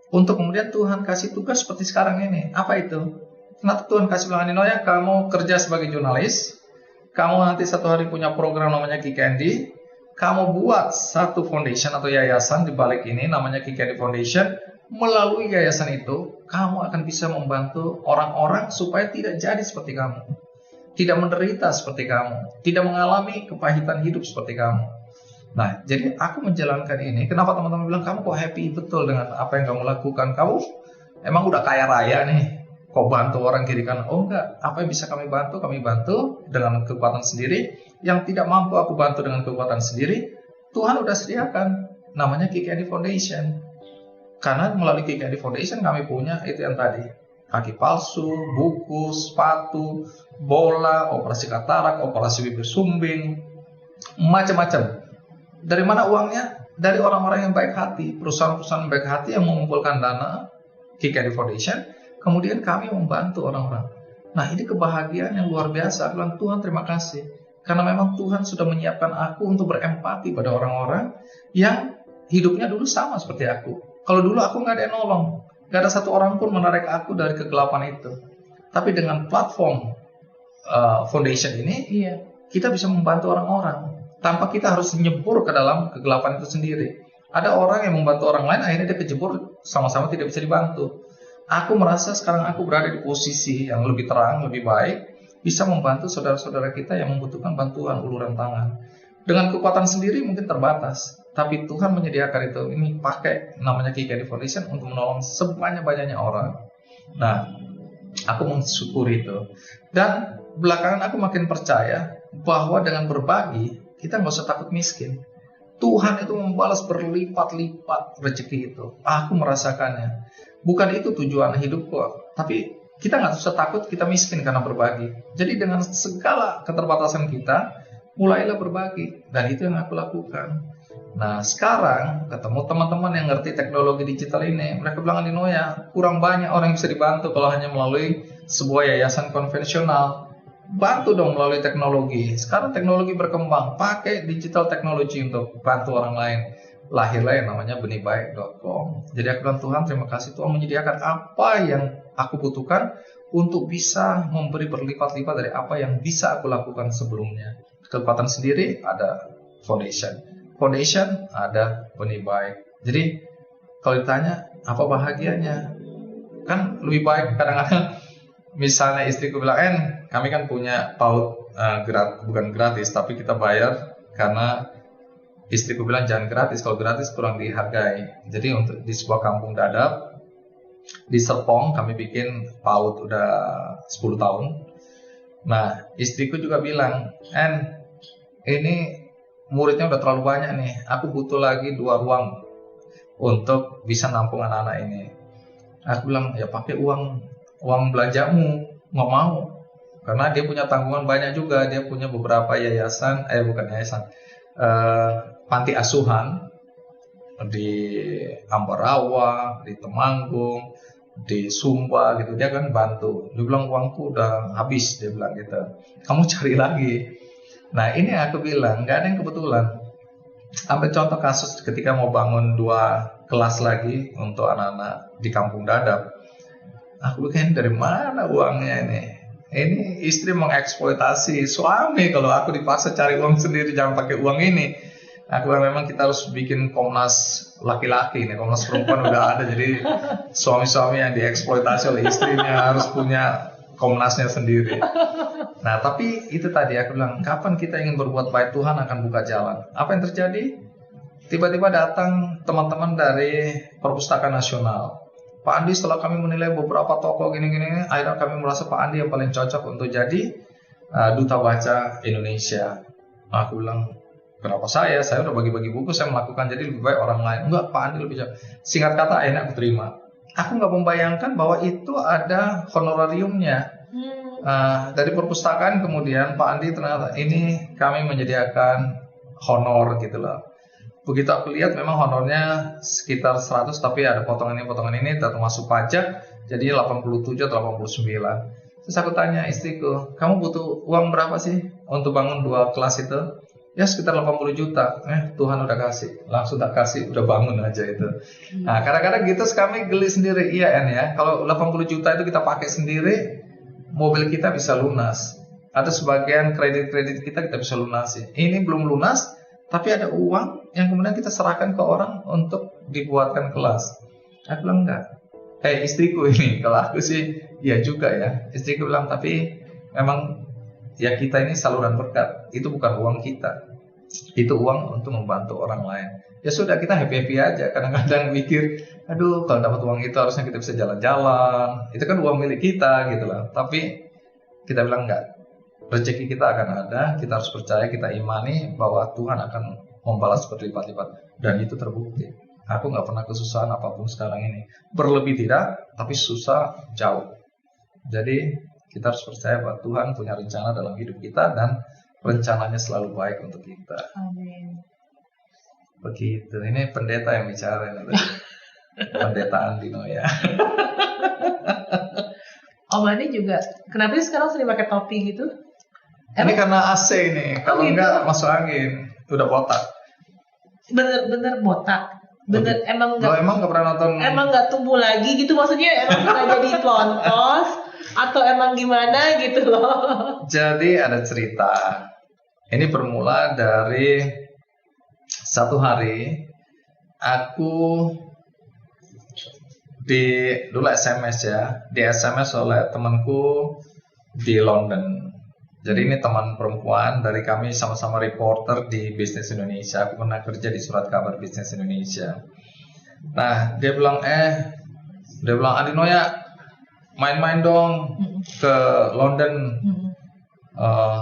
untuk kemudian Tuhan kasih tugas seperti sekarang ini. Apa itu? Kenapa Tuhan kasih bilang, Nino ya, kamu kerja sebagai jurnalis, kamu nanti satu hari punya program namanya Ki Candy, kamu buat satu foundation atau yayasan di balik ini namanya Ki Candy Foundation. Melalui yayasan itu, kamu akan bisa membantu orang-orang supaya tidak jadi seperti kamu, tidak menderita seperti kamu, tidak mengalami kepahitan hidup seperti kamu. Nah, jadi aku menjalankan ini. Kenapa teman-teman bilang, kamu kok happy betul dengan apa yang kamu lakukan? Kamu emang udah kaya raya nih, kok bantu orang kiri kanan? Oh enggak, apa yang bisa kami bantu dengan kekuatan sendiri. Yang tidak mampu aku bantu dengan kekuatan sendiri, Tuhan udah sediakan, namanya Ki Candy Foundation. Karena melalui Ki Candy Foundation kami punya itu yang tadi, kaki palsu, buku, sepatu, bola, operasi katarak, operasi bibir sumbing, macam-macam. Dari mana uangnya? Dari orang-orang yang baik hati, perusahaan-perusahaan baik hati yang mengumpulkan dana Ki Candy Foundation, kemudian kami membantu orang-orang. Nah, ini kebahagiaan yang luar biasa. Aku bilang, Tuhan terima kasih, karena memang Tuhan sudah menyiapkan aku untuk berempati pada orang-orang yang hidupnya dulu sama seperti aku. Kalau dulu aku nggak ada yang nolong, nggak ada satu orang pun menarik aku dari kegelapan itu. Tapi dengan platform foundation ini, kita bisa membantu orang-orang tanpa kita harus nyebur ke dalam kegelapan itu sendiri. Ada orang yang membantu orang lain, akhirnya dia kejebur, sama-sama tidak bisa dibantu. Aku merasa sekarang aku berada di posisi yang lebih terang, lebih baik, bisa membantu saudara-saudara kita yang membutuhkan bantuan uluran tangan. Dengan kekuatan sendiri mungkin terbatas, tapi Tuhan menyediakan itu. Ini pakai namanya Ki Candy Foundation untuk menolong sebanyak-banyaknya orang. Nah, aku mensyukuri itu. Dan belakangan aku makin percaya bahwa dengan berbagi, kita nggak usah takut miskin. Tuhan itu membalas berlipat-lipat rezeki itu. Aku merasakannya. Bukan itu tujuan hidupku, tapi kita nggak usah takut kita miskin karena berbagi. Jadi dengan segala keterbatasan kita, mulailah berbagi. Dan itu yang aku lakukan. Nah, sekarang ketemu teman-teman yang ngerti teknologi digital ini, mereka bilang, Nino ya, kurang banyak orang yang bisa dibantu kalau hanya melalui sebuah yayasan konvensional. Bantu dong melalui teknologi. Sekarang teknologi berkembang, pakai digital teknologi untuk bantu orang lain. Lahirlah yang namanya benihbaik.com. Jadi aku bilang, Tuhan terima kasih, Tuhan menyediakan apa yang aku butuhkan untuk bisa memberi berlipat-lipat dari apa yang bisa aku lakukan sebelumnya. Kekuatan sendiri ada foundation ada Benih Baik. Jadi kalau ditanya apa bahagianya, kan lebih baik kadang-kadang misalnya istriku bilang, kami kan punya PAUD bukan gratis, tapi kita bayar karena istriku bilang jangan gratis, kalau gratis kurang dihargai. Jadi untuk di sebuah kampung dadap di Serpong kami bikin PAUD udah 10 tahun. Nah, istriku juga bilang, ini muridnya udah terlalu banyak nih. Aku butuh lagi 2 ruang untuk bisa nampung anak-anak ini. Aku bilang, ya pakai uang belanjamu. Nggak mau, karena dia punya tanggungan banyak juga. Dia punya beberapa yayasan, panti asuhan di Ambarawa, di Temanggung, di Sumba gitu. Dia kan bantu. Dia bilang uangku udah habis, dia bilang gitu. Kamu cari lagi. Nah ini aku bilang nggak ada yang kebetulan. Ambil contoh kasus ketika mau bangun 2 kelas lagi untuk anak-anak di Kampung Dadap. Aku bilang dari mana uangnya ini? Ini istri mengeksploitasi suami. Kalau aku dipaksa cari uang sendiri, jangan pakai uang ini. Aku bilang memang kita harus bikin Komnas laki-laki nih, Komnas perempuan udah ada. Jadi suami-suami yang dieksploitasi oleh istrinya harus punya Komnasnya sendiri. Nah tapi itu tadi aku bilang, kapan kita ingin berbuat baik, Tuhan akan buka jalan. Apa yang terjadi? Tiba-tiba datang teman-teman dari Perpustakaan Nasional. Pak Andi, setelah kami menilai beberapa tokoh gini-gini, akhirnya kami merasa Pak Andi yang paling cocok untuk jadi duta baca Indonesia. Aku bilang, kenapa saya? Saya udah bagi-bagi buku, saya melakukan, jadi lebih baik orang lain. Enggak, Pak Andi lebih cocok. Singkat kata, akhirnya aku terima. Aku nggak membayangkan bahwa itu ada honorariumnya. Dari perpustakaan kemudian Pak Andi ternyata ini kami menyediakan honor gitu loh. Begitu aku lihat memang honornya sekitar 100, tapi ada potongan ini termasuk pajak, jadi 87 atau 89. Terus aku tanya istriku, kamu butuh uang berapa sih untuk bangun 2 kelas itu? Ya sekitar 80 juta. Tuhan udah kasih, langsung tak kasih, udah bangun aja itu. Nah kadang-kadang gitu kami geli sendiri. Iya ya, kalau 80 juta itu kita pakai sendiri, mobil kita bisa lunas. Ada sebagian kredit kita bisa lunasi. Ini belum lunas, tapi ada uang yang kemudian kita serahkan ke orang untuk dibuatkan kelas. Aku bilang enggak. Istriku ini, kalau aku sih ya juga ya. Istriku bilang, tapi memang ya kita ini saluran berkat. Itu bukan uang kita. Itu uang untuk membantu orang lain. Ya sudah, kita happy aja. Kadang-kadang mikir, aduh kalau dapat uang itu harusnya kita bisa jalan-jalan. Itu kan uang milik kita gitu lah. Tapi kita bilang enggak. Rezeki kita akan ada, kita harus percaya, kita imani bahwa Tuhan akan membalas berlipat-lipat. Dan itu terbukti. Aku gak pernah kesusahan apapun sekarang ini. Berlebih tidak, tapi susah jauh. Jadi kita harus percaya bahwa Tuhan punya rencana dalam hidup kita, dan rencananya selalu baik untuk kita. Amin. Begitu, ini pendeta yang bicara. Pendeta Andino ya. Om Andi juga, kenapa sih sekarang sering pakai topi gitu? Ini karena AC nih, kalau gitu? enggak masuk angin, udah botak. Bener-bener botak. Bener, emang Lo emang nggak pernah nonton? Emang nggak tumbuh lagi gitu, maksudnya emang pernah jadi pelontos atau emang gimana gitu loh? Jadi ada cerita. Ini bermula dari satu hari aku dulu SMS ya, di SMS oleh temanku di London. Jadi ini teman perempuan dari kami, sama-sama reporter di Bisnis Indonesia. Aku pernah kerja di surat kabar Bisnis Indonesia. Nah dia bilang Andino ya, main-main dong ke London.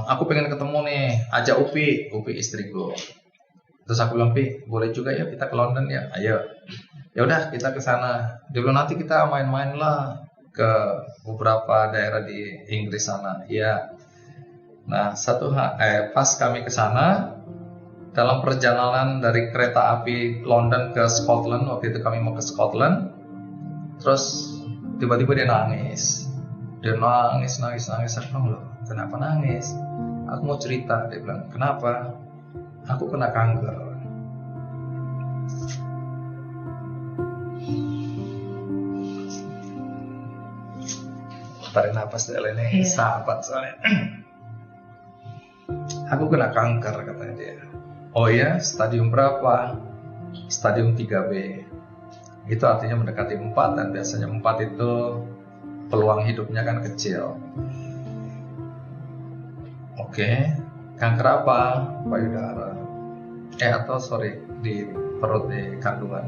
Aku pengen ketemu nih, ajak Upi istriku. Terus aku bilang, Pi, boleh juga ya kita ke London ya? Ayo. Ya udah kita ke sana. Dia bilang nanti kita main-main lah ke beberapa daerah di Inggris sana. Iya. Nah, pas kami ke sana, dalam perjalanan dari kereta api London ke Scotland, waktu itu kami mau ke Scotland, terus tiba-tiba dia nangis. Dia nangis. Aku bilang, loh, kenapa nangis? Aku mau cerita. Dia bilang, kenapa? Aku kena kanker. Tarik nafas dulu ini, sahabat soalnya. Aku kena kanker, katanya dia. Oh ya, stadium berapa? Stadium 3B. Itu artinya mendekati 4, dan biasanya 4 itu peluang hidupnya kan kecil. Oke, kanker apa? Payudara. Di perut, di kandungan.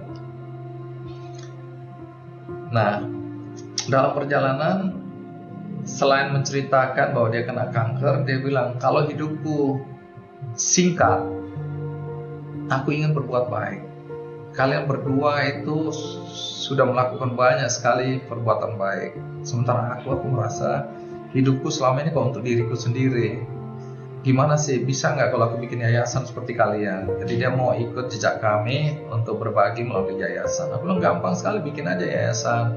Nah, dalam perjalanan, selain menceritakan bahwa dia kena kanker, dia bilang, kalau hidupku singkat, aku ingin berbuat baik. Kalian berdua itu sudah melakukan banyak sekali perbuatan baik. Sementara aku merasa hidupku selama ini kok untuk diriku sendiri. Gimana sih, bisa nggak kalau aku bikin yayasan seperti kalian? Jadi dia mau ikut jejak kami untuk berbagi melalui yayasan. Aku bilang gampang sekali, bikin aja yayasan.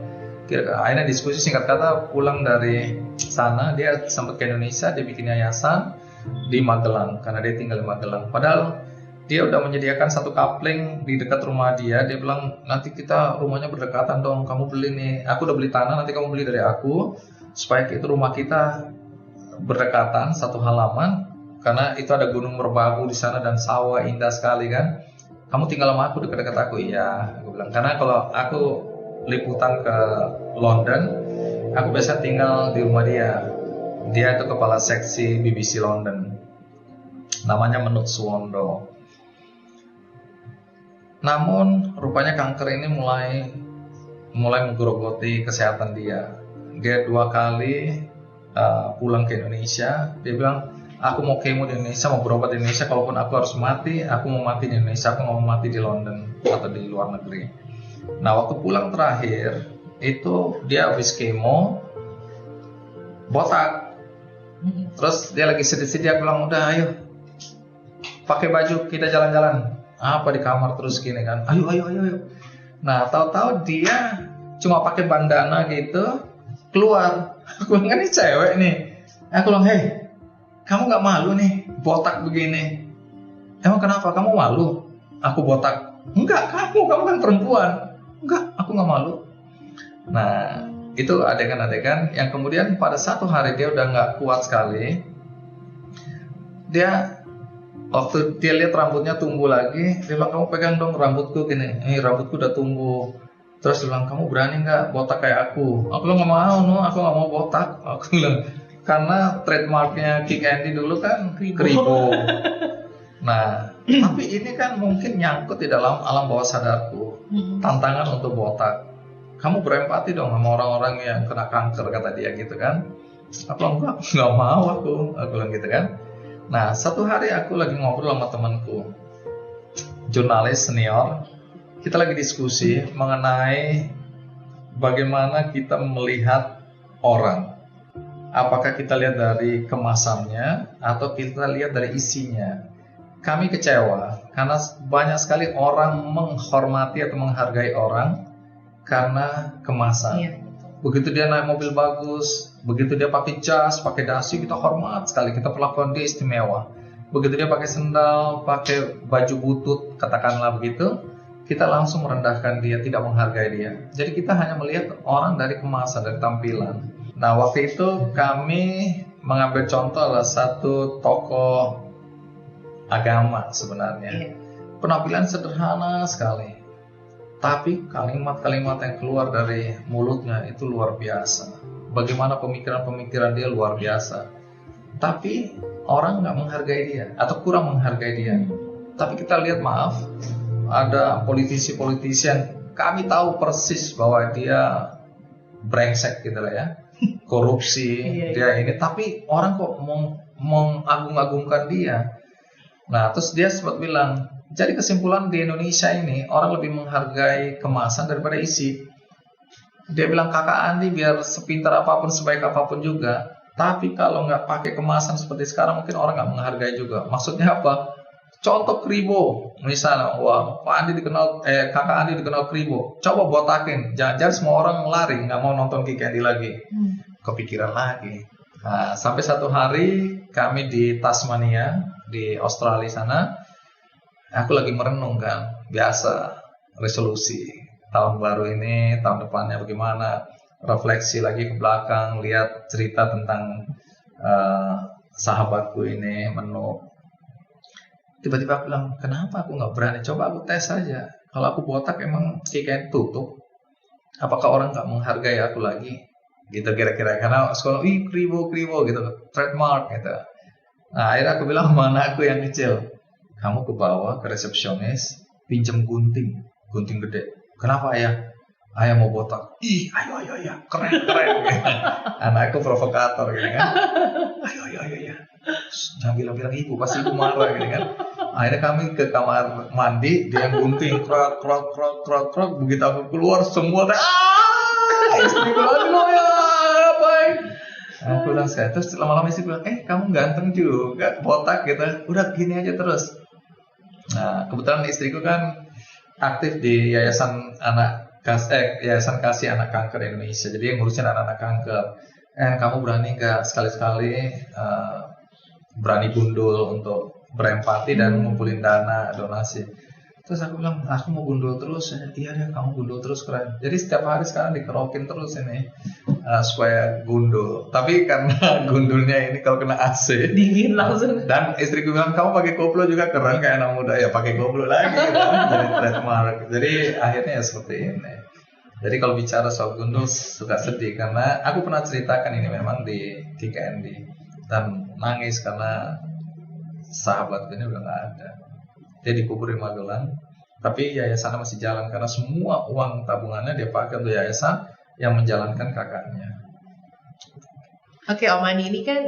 Akhirnya diskusi, singkat kata pulang dari sana dia sempat ke Indonesia, dia bikin yayasan di Magelang karena dia tinggal di Magelang. Padahal dia udah menyediakan satu coupling di dekat rumah dia. Dia bilang nanti kita rumahnya berdekatan dong, kamu beli nih, aku udah beli tanah, nanti kamu beli dari aku supaya itu rumah kita berdekatan satu halaman. Karena itu ada gunung merbabu di sana dan sawah indah sekali kan. Kamu tinggal sama aku dekat-dekat aku. Iya, aku bilang. Karena kalau aku liputan ke London, aku biasa tinggal di rumah dia. Dia itu kepala seksi BBC London. Namanya Menut Suwondo. Namun rupanya kanker ini mulai menggerogoti kesehatan dia. Dia 2 kali pulang ke Indonesia. Dia bilang, aku mau kemo di Indonesia, mau berobat di Indonesia. Kalaupun aku harus mati, aku mau mati di Indonesia. Aku nggak mau mati di London atau di luar negeri. Nah, waktu pulang terakhir itu dia habis kemo, botak. Terus dia lagi sedih-sedih. Dia bilang, udah ayo pakai baju kita jalan-jalan. Apa di kamar terus gini kan? Ayo. Nah, tahu-tahu dia cuma pakai bandana gitu keluar. Aku bilang, ini cewek nih. Aku bilang, hei, kamu nggak malu nih botak begini? Emang kenapa? Kamu malu? Aku botak? Enggak, kamu kan perempuan. Enggak, aku nggak malu. Nah, itu adegan-adegan yang kemudian pada satu hari dia udah nggak kuat sekali. Waktu dia lihat rambutnya tumbuh lagi, dia bilang, kamu pegang dong rambutku gini. Rambutku udah tumbuh. Terus dia bilang, kamu berani nggak botak kayak aku? Aku bilang, nggak mau, aku nggak mau botak. Aku bilang, karena trademarknya Kick Andy dulu kan kribo. Nah, tapi ini kan mungkin nyangkut di dalam alam bawah sadarku. Tantangan untuk botak. Kamu berempati dong sama orang-orang yang kena kanker, kata dia gitu kan. Aku bilang, nggak mau aku bilang gitu kan. Nah, satu hari aku lagi ngobrol sama temanku, jurnalis senior. Kita lagi diskusi mengenai bagaimana kita melihat orang. Apakah kita lihat dari kemasannya atau kita lihat dari isinya? Kami kecewa karena banyak sekali orang menghormati atau menghargai orang karena kemasan. Iya. Begitu dia naik mobil bagus, begitu dia pakai jas, pakai dasi, kita hormat sekali, kita perlakuan dia istimewa. Begitu dia pakai sendal, pakai baju butut, katakanlah begitu, kita langsung merendahkan dia, tidak menghargai dia. Jadi kita hanya melihat orang dari kemasan, dari tampilan. Nah, waktu itu kami mengambil contoh adalah satu tokoh agama sebenarnya. Penampilan sederhana sekali, tapi kalimat-kalimat yang keluar dari mulutnya itu luar biasa. Bagaimana pemikiran-pemikiran dia luar biasa. Tapi orang nggak menghargai dia atau kurang menghargai dia. Tapi kita lihat, maaf, ada politisi-politisi yang kami tahu persis bahwa dia brengsek gitu lah ya, korupsi, dia ini. Tapi orang kok mengagung-agungkan dia. Nah, terus dia sempat bilang, jadi kesimpulan di Indonesia ini orang lebih menghargai kemasan daripada isi. Dia bilang, kakak Andi biar sepintar apapun, sebaik apapun juga, tapi kalau nggak pakai kemasan seperti sekarang mungkin orang nggak menghargai juga. Maksudnya apa? Contoh kribo, misalnya, wah, kakak Andi dikenal kribo. Coba botakin, jangan-jangan semua orang lari, nggak mau nonton Kick Andy lagi. Kepikiran lagi. Nah, sampai satu hari kami di Tasmania, di Australia sana. Aku lagi merenung kan, biasa resolusi tahun baru ini, tahun depannya bagaimana, refleksi lagi ke belakang, lihat cerita tentang sahabatku ini, Menu. Tiba-tiba aku bilang, kenapa aku nggak berani? Coba aku tes saja. Kalau aku botak emang kayak tutup, apakah orang nggak menghargai aku lagi? Gitu kira-kira. Karena sekolah, kribo gitu, trademark gitu. Nah, akhirnya aku bilang sama anakku yang kecil, kamu ke bawah ke resepsionis, pinjam gunting gede. Kenapa ayah? Ayah mau botak. Ih, ayo ya, keren. Anakku provokator gitu kan. Ayo ya. Jangan bilang-bilang ibu, pasti ibu marah gitu kan. Akhirnya kami ke kamar mandi, dia yang gunting, krok. Begitu aku keluar, semua istri bilang, aduh ya, ngapain? Aku bilang saya, terus lama-lama istri bilang, kamu ganteng juga, botak gitu, udah gini aja terus. Nah, kebetulan istriku kan aktif di Yayasan Yayasan Kasih Anak Kanker Indonesia, jadi yang ngurusin anak-anak kanker. Kamu berani nggak sekali-sekali berani gundul untuk berempati dan ngumpulin dana donasi? Terus aku bilang, aku mau gundul terus. Iya deh, kamu gundul terus, keren. Jadi setiap hari sekarang dikerokin terus ini supaya gundul. Tapi karena gundulnya ini kalau kena AC dingin langsung. Dan istriku bilang, kamu pakai koplo juga keren kayak anak muda. Ya pakai koplo lagi kan. Jadi trademark. Jadi akhirnya ya seperti ini. Jadi kalau bicara soal gundul suka sedih karena aku pernah ceritakan ini memang di KND dan nangis karena sahabatku ini udah nggak ada. Dia dikubur di Magelang, tapi yayasannya masih jalan karena semua uang tabungannya dia pakai untuk yayasan yang menjalankan kakaknya. Oke, Om Andi ini kan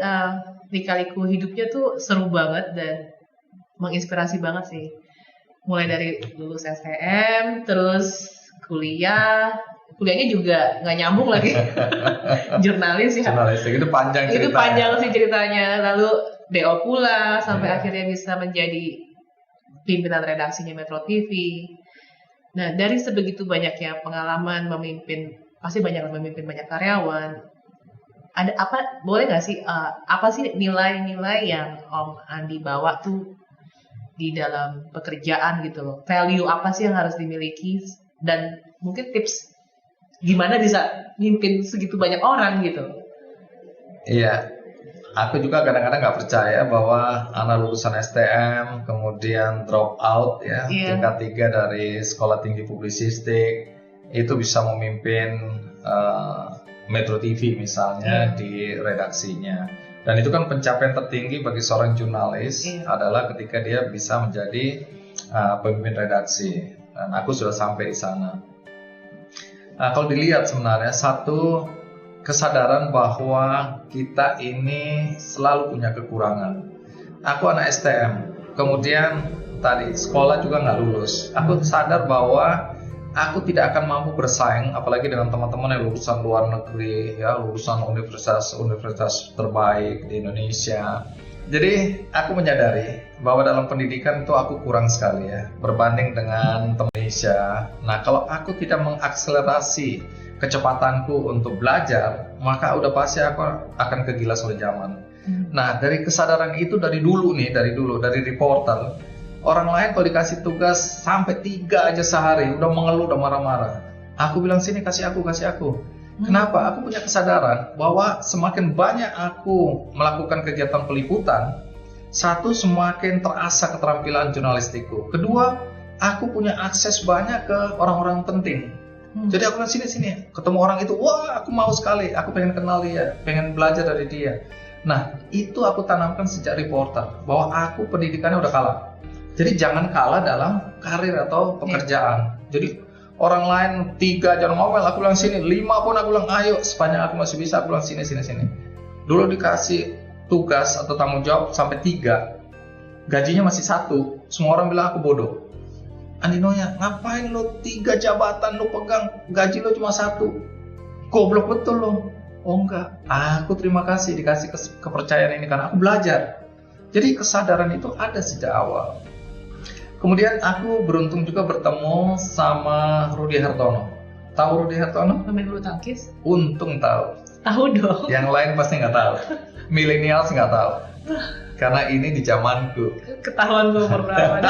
lika-liku hidupnya tuh seru banget dan menginspirasi banget sih. Mulai dari lulus STM, terus kuliahnya juga nggak nyambung lagi. Jurnalis ya. Jurnalistik itu panjang ceritanya. Itu panjang sih ceritanya. Lalu DO pula sampai akhirnya bisa menjadi pimpinan redaksinya Metro TV. Nah, dari sebegitu banyaknya pengalaman memimpin, pasti memimpin banyak karyawan. Ada apa? Boleh nggak sih? Apa sih nilai-nilai yang Om Andi bawa tuh di dalam pekerjaan gitu loh? Value apa sih yang harus dimiliki? Dan mungkin tips gimana bisa mimpin segitu banyak orang gitu? Iya. Aku juga kadang-kadang nggak percaya bahwa anak lulusan STM kemudian drop out ya tingkat 3 dari sekolah tinggi publisistik itu bisa memimpin Metro TV misalnya di redaksinya. Dan itu kan pencapaian tertinggi bagi seorang jurnalis adalah ketika dia bisa menjadi pemimpin redaksi. Dan aku sudah sampai di sana. Nah, kalau dilihat sebenarnya satu kesadaran bahwa kita ini selalu punya kekurangan. Aku anak STM, kemudian tadi sekolah juga nggak lulus. Aku sadar bahwa aku tidak akan mampu bersaing, apalagi dengan teman-teman yang lulusan luar negeri, ya lulusan universitas terbaik di Indonesia. Jadi aku menyadari bahwa dalam pendidikan itu aku kurang sekali ya, berbanding dengan teman Indonesia. Nah, kalau aku tidak mengakselerasi kecepatanku untuk belajar, maka udah pasti aku akan kegilas oleh zaman. Nah, dari kesadaran itu dari reporter, orang lain kalau dikasih tugas sampai 3 aja sehari, udah mengeluh, udah marah-marah. Aku bilang sini kasih aku. Kenapa? Aku punya kesadaran bahwa semakin banyak aku melakukan kegiatan peliputan, satu, semakin terasa keterampilan jurnalistikku. Kedua, aku punya akses banyak ke orang-orang penting. Jadi aku bilang sini, ketemu orang itu, wah aku mau sekali, aku pengen kenal dia, pengen belajar dari dia. Nah, itu aku tanamkan sejak reporter, bahwa aku pendidikannya udah kalah. Jadi jangan kalah dalam karir atau pekerjaan. Jadi orang lain 3 jangan ngomel, aku bilang sini, 5 pun aku bilang ayo, sepanjang aku masih bisa, aku bilang sini. Dulu dikasih tugas atau tanggung jawab sampai 3, gajinya masih 1, semua orang bilang aku bodoh. Andinoya, ngapain lo 3 jabatan lo pegang, gaji lo cuma 1? Goblok betul lo. Oh enggak, aku terima kasih dikasih kepercayaan ini karena aku belajar. Jadi kesadaran itu ada sejak awal. Kemudian aku beruntung juga bertemu sama Rudy Hartono. Tahu Rudy Hartono? Pemain bulu tangkis? Untung tahu. Tahu dong. Yang lain pasti nggak tahu. Millennials nggak tahu. Karena ini di zamanku. Ketahuan gue berapa.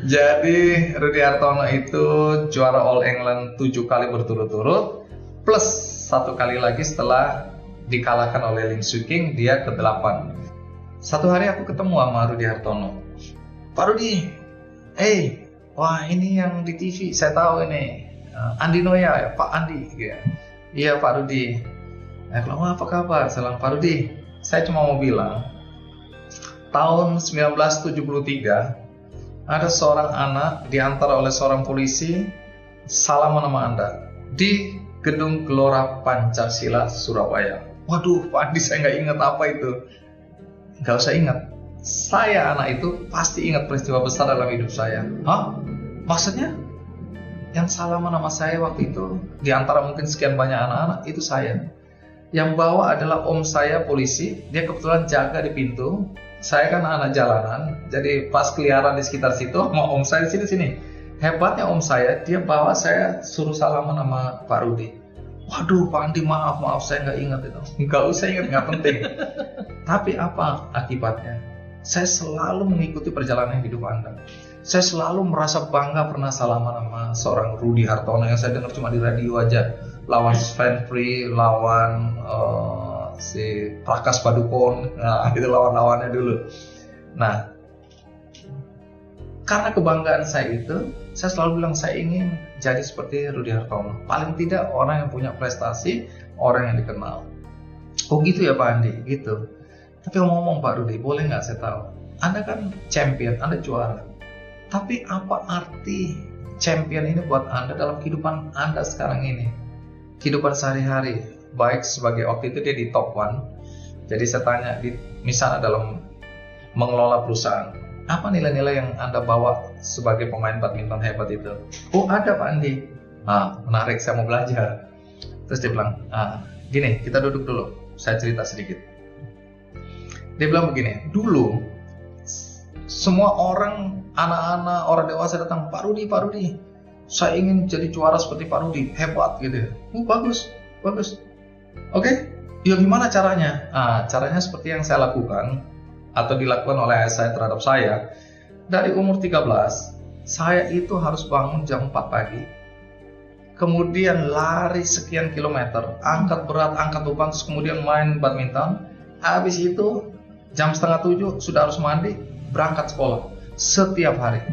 Jadi Rudy Hartono itu juara All England 7 kali berturut-turut, plus 1 kali lagi setelah dikalahkan oleh Lim Swee King, dia ke-8. Satu hari aku ketemu sama Rudy Hartono. Pak Rudy, wah ini yang di TV, saya tahu ini, Andinoya ya, Pak Andi. Iya Pak Rudy. Aku bilang, apa kabar? Saya bilang, Pak Rudy, saya cuma mau bilang, tahun 1973, ada seorang anak diantar oleh seorang polisi salaman sama Anda di Gedung Gelora Pancasila Surabaya. Waduh, Pak Andi, saya nggak ingat apa itu. Nggak usah ingat. Saya anak itu pasti ingat peristiwa besar dalam hidup saya. Hah? Maksudnya? Yang salaman sama saya waktu itu, di antara mungkin sekian banyak anak-anak, itu saya. Yang bawa adalah om saya polisi, dia kebetulan jaga di pintu. Saya kan anak jalanan, jadi pas keliaran di sekitar situ, sama om saya di sini. Hebatnya om saya, dia bawa saya suruh salaman sama Pak Rudi. Waduh, Pak Andi, maaf, saya nggak ingat itu. Nggak usah ingat, nggak penting. Tapi apa akibatnya? Saya selalu mengikuti perjalanan hidup Anda. Saya selalu merasa bangga pernah salaman sama seorang Rudy Hartono yang saya dengar cuma di radio aja. Lawan Sven Free, lawan si Prakas Padukon, nah itu lawan-lawannya dulu. Nah, karena kebanggaan saya itu, saya selalu bilang saya ingin jadi seperti Rudy Hartono. Paling tidak orang yang punya prestasi, orang yang dikenal. Oh gitu ya Pak Andi, gitu. Tapi ngomong Pak Rudy, boleh nggak saya tahu? Anda kan champion, Anda juara. Tapi apa arti champion ini buat Anda dalam kehidupan Anda sekarang ini? Kehidupan sehari-hari, baik sebagai waktu itu dia di top 1. Jadi saya tanya, misalnya dalam mengelola perusahaan, apa nilai-nilai yang Anda bawa sebagai pemain badminton hebat itu? Oh ada Pak Andi. Menarik, saya mau belajar. Terus dia bilang, gini, kita duduk dulu, saya cerita sedikit. Dia bilang begini, dulu semua orang, anak-anak, orang dewasa datang, Pak Rudi, saya ingin jadi juara seperti Pak Rudi, hebat gitu. Bagus. Oke, ya gimana caranya? Caranya seperti yang saya lakukan atau dilakukan oleh ayah saya terhadap saya. Dari umur 13, saya itu harus bangun jam 4 pagi. Kemudian lari sekian kilometer, angkat berat, angkat beban, terus kemudian main badminton. Habis itu jam 6:30 sudah harus mandi, berangkat sekolah setiap hari.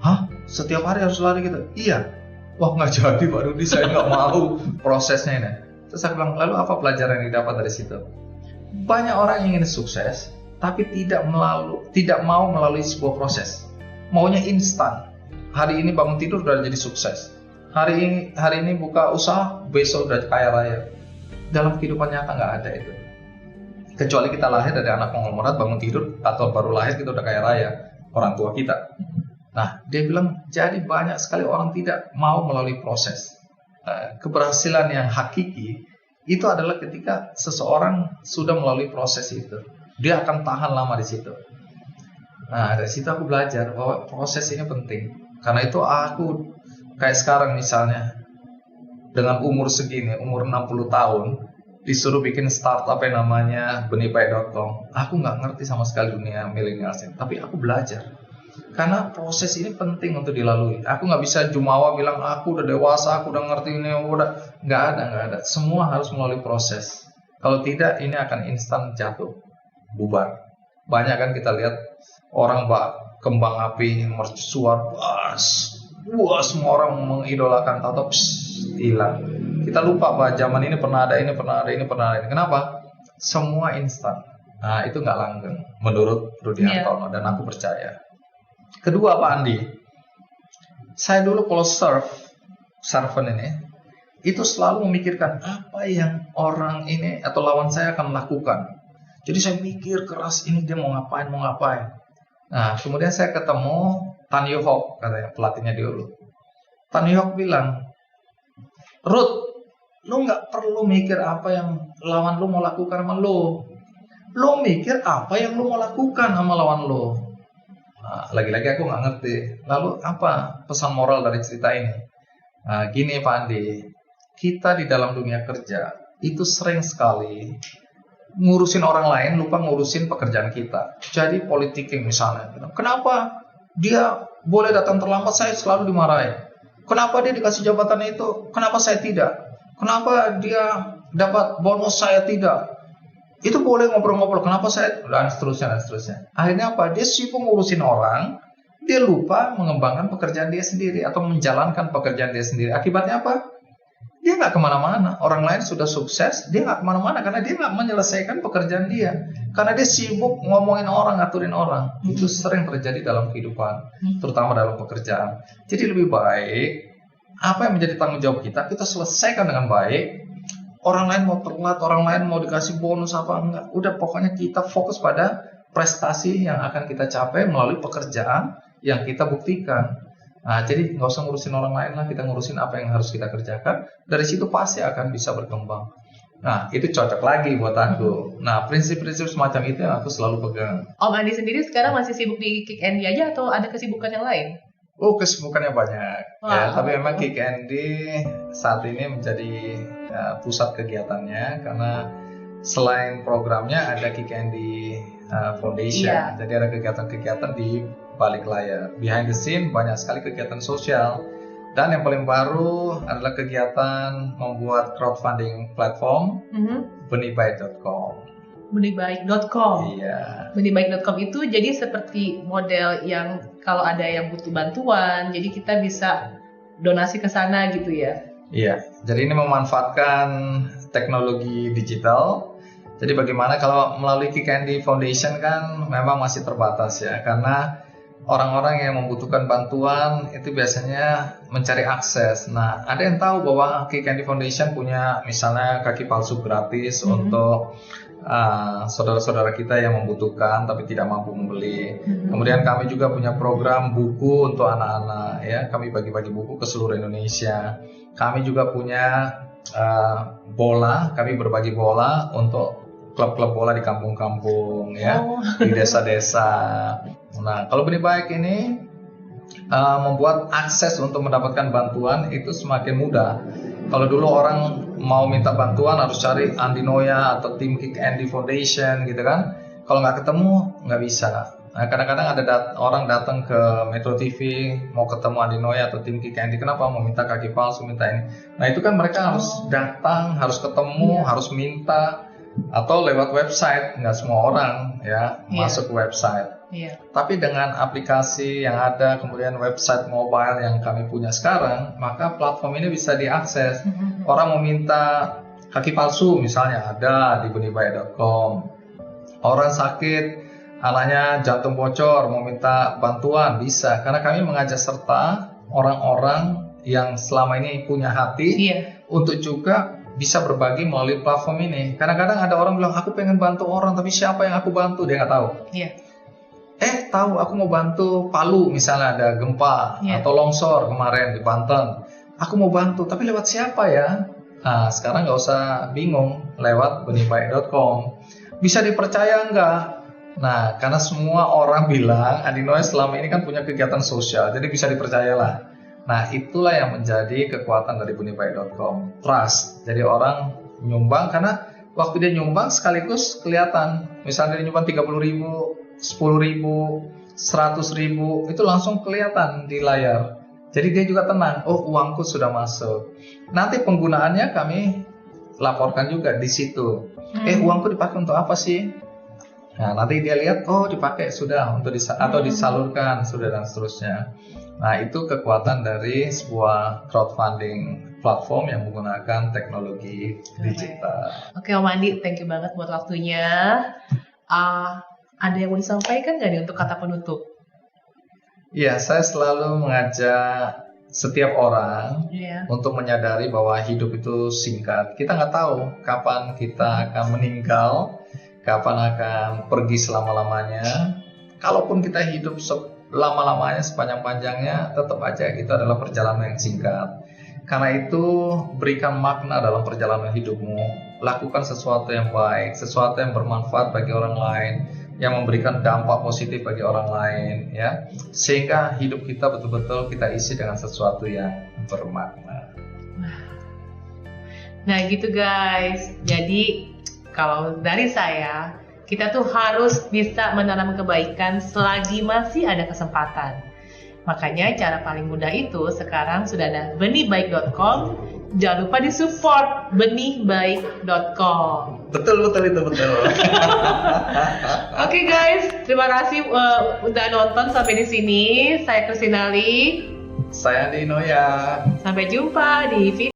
Hah? Setiap hari harus lari gitu? Iya. Wah nggak jadi Pak Rudi, saya nggak mau prosesnya ini. Terus saya bilang, lalu apa pelajaran yang didapat dari situ? Banyak orang yang ingin sukses, tapi tidak mau melalui sebuah proses. Maunya instan. Hari ini bangun tidur udah jadi sukses. Hari ini buka usaha, besok udah kaya raya. Dalam kehidupan nyata nggak ada itu. Kecuali kita lahir dari anak konglomerat, bangun tidur, atau baru lahir kita udah kaya raya, orang tua kita. Nah, dia bilang, jadi banyak sekali orang tidak mau melalui proses. Keberhasilan yang hakiki, itu adalah ketika seseorang sudah melalui proses itu. Dia akan tahan lama di situ. Nah, dari situ aku belajar bahwa proses ini penting. Karena itu aku, kayak sekarang misalnya, dengan umur segini, umur 60 tahun, disuruh bikin startup yang namanya benipai.com. Aku nggak ngerti sama sekali dunia milenial ini, tapi aku belajar. Karena proses ini penting untuk dilalui. Aku nggak bisa jumawa bilang aku udah dewasa, aku udah ngerti ini, nggak ada. Semua harus melalui proses. Kalau tidak, ini akan instan jatuh, bubar. Banyak kan kita lihat orang kembang api mercusuar, wah semua orang mengidolakan, tato hilang. Kita lupa bahwa zaman ini pernah ada ini. Kenapa? Semua instan. Nah, itu nggak langgeng menurut Rudy Hartono, dan aku percaya. Kedua Pak Andi, saya dulu kalau serven ini, itu selalu memikirkan apa yang orang ini atau lawan saya akan lakukan. Jadi saya mikir keras, ini dia mau ngapain. Nah, kemudian saya ketemu Tan Yo Hok, katanya pelatihnya dulu. Tan Yo Hok bilang, Ruth, lu nggak perlu mikir apa yang lawan lu mau lakukan sama lu. Lu mikir apa yang lu mau lakukan sama lawan lu. Nah, lagi-lagi aku nggak ngerti. Lalu apa pesan moral dari cerita ini? Nah, gini Pak Andi, kita di dalam dunia kerja itu sering sekali ngurusin orang lain, lupa ngurusin pekerjaan kita. Jadi politicking misalnya, kenapa dia boleh datang terlambat, saya selalu dimarahin. Kenapa dia dikasih jabatan itu, kenapa saya tidak? Kenapa dia dapat bonus, saya tidak? Itu boleh ngobrol-ngobrol, kenapa saya, dan seterusnya. Akhirnya apa? Dia sibuk ngurusin orang, dia lupa mengembangkan pekerjaan dia sendiri atau menjalankan pekerjaan dia sendiri. Akibatnya apa? Dia nggak kemana-mana. Orang lain sudah sukses, dia nggak kemana-mana karena dia nggak menyelesaikan pekerjaan dia. Karena dia sibuk ngomongin orang, ngaturin orang. Itu sering terjadi dalam kehidupan, terutama dalam pekerjaan. Jadi lebih baik apa yang menjadi tanggung jawab kita selesaikan dengan baik. orang lain mau telat, orang lain mau dikasih bonus apa enggak. Udah pokoknya kita fokus pada prestasi yang akan kita capai melalui pekerjaan yang kita buktikan. Nah, jadi nggak usah ngurusin orang lain lah, kita ngurusin apa yang harus kita kerjakan. Dari situ pasti akan bisa berkembang. Nah, itu cocok lagi buat aku. Nah, prinsip-prinsip semacam itu yang aku selalu pegang. Om Andi sendiri sekarang masih sibuk di Kick Andy aja atau ada kesibukan yang lain? Oh, kesibukannya banyak. Ya, Wow. tapi memang Kick Andy saat ini menjadi pusat kegiatannya karena selain programnya ada Kick Andy Foundation. Iya. Jadi ada kegiatan-kegiatan di balik layar. Behind the scene banyak sekali kegiatan sosial. Dan yang paling baru adalah kegiatan membuat crowdfunding platform benihbaik.com. Benihbaik.com. Iya. Benihbaik.com itu jadi seperti model yang kalau ada yang butuh bantuan, jadi kita bisa donasi ke sana gitu ya. Iya. Jadi ini memanfaatkan teknologi digital. Jadi bagaimana kalau melalui Kick Andy Foundation kan memang masih terbatas ya, karena orang-orang yang membutuhkan bantuan itu biasanya mencari akses. Nah, ada yang tahu bahwa Kick Andy Foundation punya misalnya kaki palsu gratis untuk saudara-saudara kita yang membutuhkan tapi tidak mampu membeli. Kemudian kami juga punya program buku untuk anak-anak ya. Kami bagi-bagi buku ke seluruh Indonesia. Kami juga punya bola. Kami berbagi bola untuk klub-klub bola di kampung-kampung ya, di desa-desa. Nah, kalau Benih Baik ini membuat akses untuk mendapatkan bantuan itu semakin mudah. Kalau dulu orang mau minta bantuan harus cari Andi Noya atau tim Kick Andy Foundation gitu kan. Kalau nggak ketemu nggak bisa. Nah, kadang-kadang ada orang datang ke Metro TV mau ketemu Andi Noya atau tim Kick Andy. Kenapa? Mau minta kaki palsu, minta ini. Nah, itu kan mereka harus datang, harus ketemu, harus minta. Atau lewat website, nggak semua orang ya masuk ke website. Tapi dengan aplikasi yang ada, kemudian website mobile yang kami punya sekarang, maka platform ini bisa diakses. Orang mau minta kaki palsu misalnya ada di benihbaik.com. Orang sakit, anaknya jantung bocor, mau minta bantuan bisa. Karena kami mengajak serta orang-orang yang selama ini punya hati untuk juga bisa berbagi melalui platform ini. Kadang-kadang ada orang bilang, aku pengen bantu orang, tapi siapa yang aku bantu? Dia nggak tahu. Tahu, aku mau bantu Palu, misalnya ada gempa atau longsor kemarin di Banten. Aku mau bantu, tapi lewat siapa ya? Nah, sekarang nggak usah bingung, lewat benihbaik.com. Bisa dipercaya nggak? Nah, karena semua orang bilang, Andi Noya selama ini kan punya kegiatan sosial, jadi bisa dipercayalah. Nah, itulah yang menjadi kekuatan dari benihbaik.com. Trust. Jadi orang nyumbang karena waktu dia nyumbang sekaligus kelihatan. Misalnya dia nyumbang 30.000, 10.000, 100.000, itu langsung kelihatan di layar. Jadi dia juga tenang. Oh, uangku sudah masuk. Nanti penggunaannya kami laporkan juga di situ. Uangku dipakai untuk apa sih? Nah, nanti dia lihat, oh dipakai sudah untuk atau disalurkan sudah dan seterusnya. Nah, itu kekuatan dari sebuah crowdfunding platform yang menggunakan teknologi digital. Oke, Om Andi, thank you banget buat waktunya. Ada yang mau disampaikan nggak nih untuk kata penutup? Iya, saya selalu mengajak setiap orang untuk menyadari bahwa hidup itu singkat. Kita nggak tahu kapan kita akan meninggal, kapan akan pergi selama-lamanya. Kalaupun kita hidup lama-lamanya, sepanjang-panjangnya, tetap aja itu adalah perjalanan yang singkat. Karena itu, berikan makna dalam perjalanan hidupmu. Lakukan sesuatu yang baik, sesuatu yang bermanfaat bagi orang lain, yang memberikan dampak positif bagi orang lain, ya. Sehingga hidup kita betul-betul kita isi dengan sesuatu yang bermakna. Nah, gitu guys. Jadi, kalau dari saya, kita tuh harus bisa menanam kebaikan selagi masih ada kesempatan. Makanya cara paling mudah itu sekarang sudah ada benihbaik.com. Jangan lupa disupport benihbaik.com. Betul itu betul. Oke guys, terima kasih udah nonton sampai di sini. Saya Kristinali. Saya Andi Noya. Sampai jumpa di video